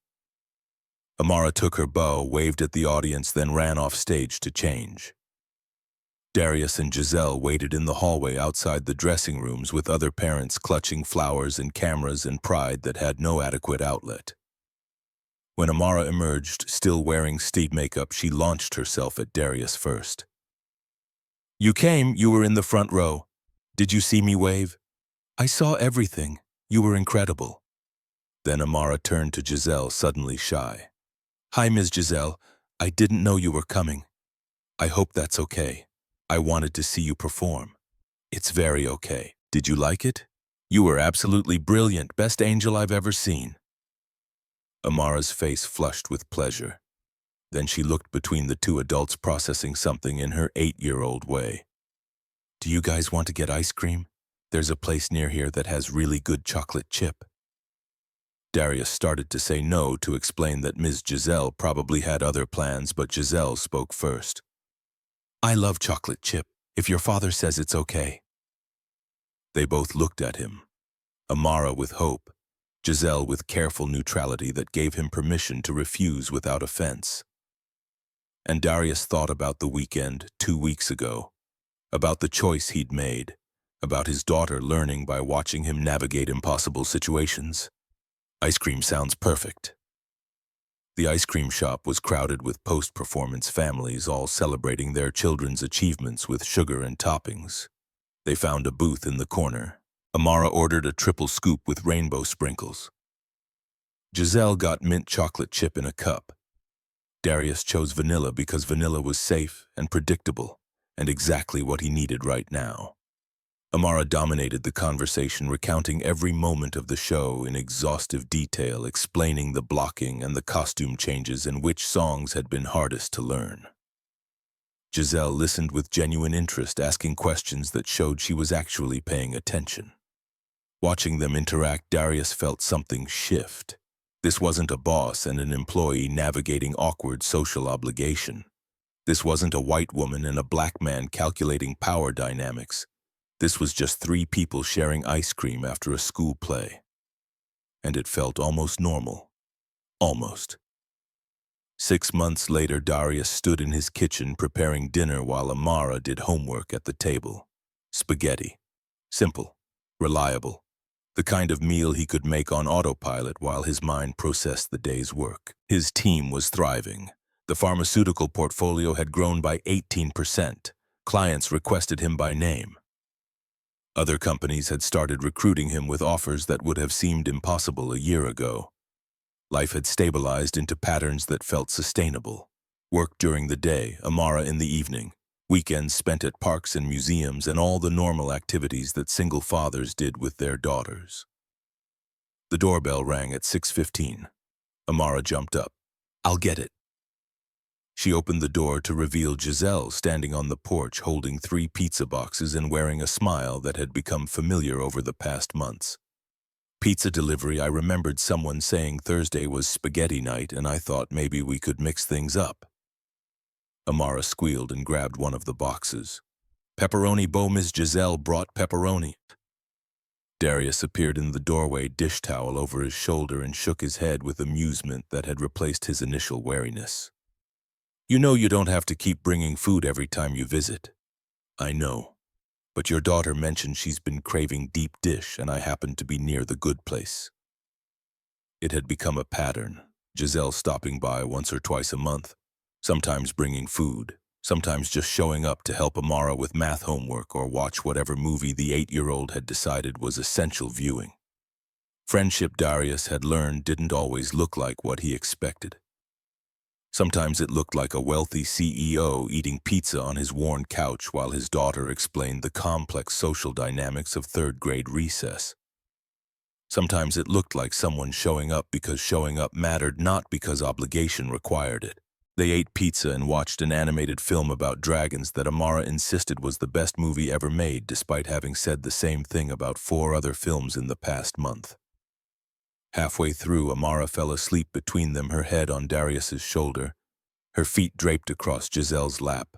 Speaker 1: Amara took her bow, waved at the audience, then ran off stage to change. Darius and Giselle waited in the hallway outside the dressing rooms with other parents clutching flowers and cameras and pride that had no adequate outlet. When Amara emerged, still wearing stage makeup, she launched herself at Darius first. "You came, you were in the front row. Did you see me wave? I saw everything. You were incredible." Then Amara turned to Giselle, suddenly shy. "Hi, Ms. Giselle. I didn't know you were coming. I hope that's okay. I wanted to see you perform." "It's very okay. Did you like it?" "You were absolutely brilliant. Best angel I've ever seen." Amara's face flushed with pleasure. Then she looked between the two adults, processing something in her 8-year-old way. "Do you guys want to get ice cream? There's a place near here that has really good chocolate chip." Darius started to say no, to explain that Ms. Giselle probably had other plans, but Giselle spoke first. "I love chocolate chip, if your father says it's okay." They both looked at him, Amara with hope, Giselle with careful neutrality that gave him permission to refuse without offense. And Darius thought about the weekend 2 weeks ago, about the choice he'd made, about his daughter learning by watching him navigate impossible situations. Ice cream sounds perfect. The ice cream shop was crowded with post-performance families, all celebrating their children's achievements with sugar and toppings. They found a booth in the corner. Amara ordered a triple scoop with rainbow sprinkles. Giselle got mint chocolate chip in a cup. Darius chose vanilla because vanilla was safe and predictable, and exactly what he needed right now. Amara dominated the conversation, recounting every moment of the show in exhaustive detail, explaining the blocking and the costume changes and which songs had been hardest to learn. Giselle listened with genuine interest, asking questions that showed she was actually paying attention. Watching them interact, Darius felt something shift. This wasn't a boss and an employee navigating awkward social obligation. This wasn't a white woman and a black man calculating power dynamics. This was just 3 people sharing ice cream after a school play. And it felt almost normal. Almost. 6 months later, Darius stood in his kitchen preparing dinner while Amara did homework at the table. Spaghetti. Simple. Reliable. The kind of meal he could make on autopilot while his mind processed the day's work. His team was thriving. The pharmaceutical portfolio had grown by 18%. Clients requested him by name. Other companies had started recruiting him with offers that would have seemed impossible a year ago. Life had stabilized into patterns that felt sustainable. Work during the day, Amara in the evening, weekends spent at parks and museums, and all the normal activities that single fathers did with their daughters. The doorbell rang at 6:15. Amara jumped up. "I'll get it." She opened the door to reveal Giselle standing on the porch holding 3 pizza boxes and wearing a smile that had become familiar over the past months. Pizza delivery. I remembered someone saying Thursday was spaghetti night, and I thought maybe we could mix things up. Amara squealed and grabbed one of the boxes. Pepperoni bow. Miss Giselle brought pepperoni. Darius appeared in the doorway, dish towel over his shoulder, and shook his head with amusement that had replaced his initial wariness. You know you don't have to keep bringing food every time you visit. I know. But your daughter mentioned she's been craving deep dish, and I happened to be near the good place. It had become a pattern, Giselle stopping by once or twice a month, sometimes bringing food, sometimes just showing up to help Amara with math homework or watch whatever movie the 8-year-old had decided was essential viewing. Friendship, Darius had learned, didn't always look like what he expected. Sometimes it looked like a wealthy CEO eating pizza on his worn couch while his daughter explained the complex social dynamics of third-grade recess. Sometimes it looked like someone showing up because showing up mattered, not because obligation required it. They ate pizza and watched an animated film about dragons that Amara insisted was the best movie ever made, despite having said the same thing about 4 other films in the past month. Halfway through, Amara fell asleep between them, her head on Darius's shoulder, her feet draped across Giselle's lap.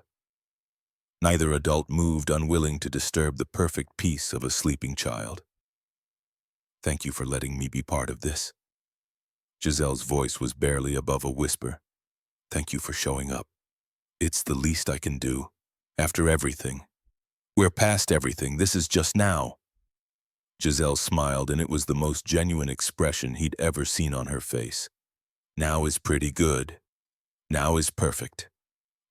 Speaker 1: Neither adult moved, unwilling to disturb the perfect peace of a sleeping child. Thank you for letting me be part of this. Giselle's voice was barely above a whisper. Thank you for showing up. It's the least I can do. After everything. We're past everything. This is just now. Giselle smiled, and it was the most genuine expression he'd ever seen on her face. Now is pretty good. Now is perfect.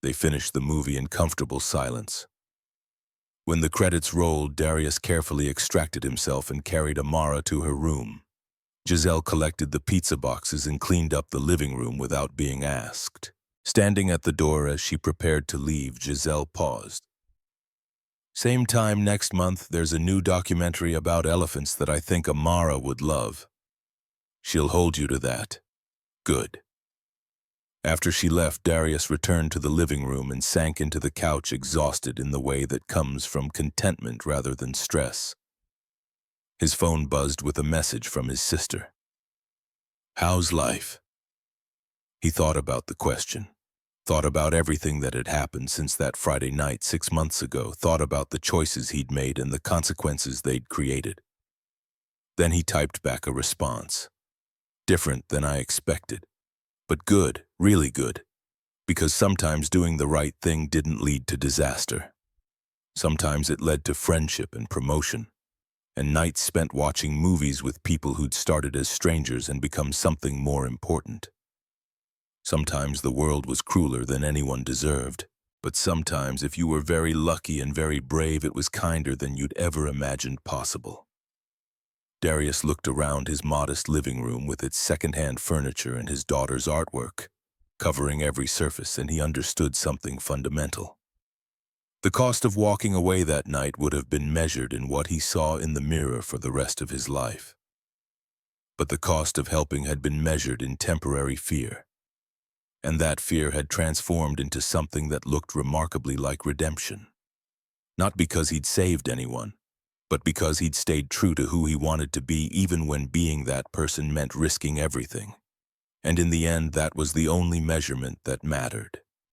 Speaker 1: They finished the movie in comfortable silence. When the credits rolled, Darius carefully extracted himself and carried Amara to her room. Giselle collected the pizza boxes and cleaned up the living room without being asked. Standing at the door as she prepared to leave, Giselle paused. Same time next month, there's a new documentary about elephants that I think Amara would love. She'll hold you to that. Good. After she left, Darius returned to the living room and sank into the couch, exhausted in the way that comes from contentment rather than stress. His phone buzzed with a message from his sister. How's life? He thought about the question. Thought about everything that had happened since that Friday night 6 months ago, thought about the choices he'd made and the consequences they'd created. Then he typed back a response. Different than I expected, but good, really good, because sometimes doing the right thing didn't lead to disaster. Sometimes it led to friendship and promotion, and nights spent watching movies with people who'd started as strangers and become something more important. Sometimes the world was crueler than anyone deserved, but sometimes, if you were very lucky and very brave, it was kinder than you'd ever imagined possible. Darius looked around his modest living room with its second-hand furniture and his daughter's artwork, covering every surface, and he understood something fundamental. The cost of walking away that night would have been measured in what he saw in the mirror for the rest of his life. But the cost of helping had been measured in temporary fear. And that fear had transformed into something that looked remarkably like redemption. Not because he'd saved anyone, but because he'd stayed true to who he wanted to be, even when being that person meant risking everything. And in the end, that was the only measurement that mattered.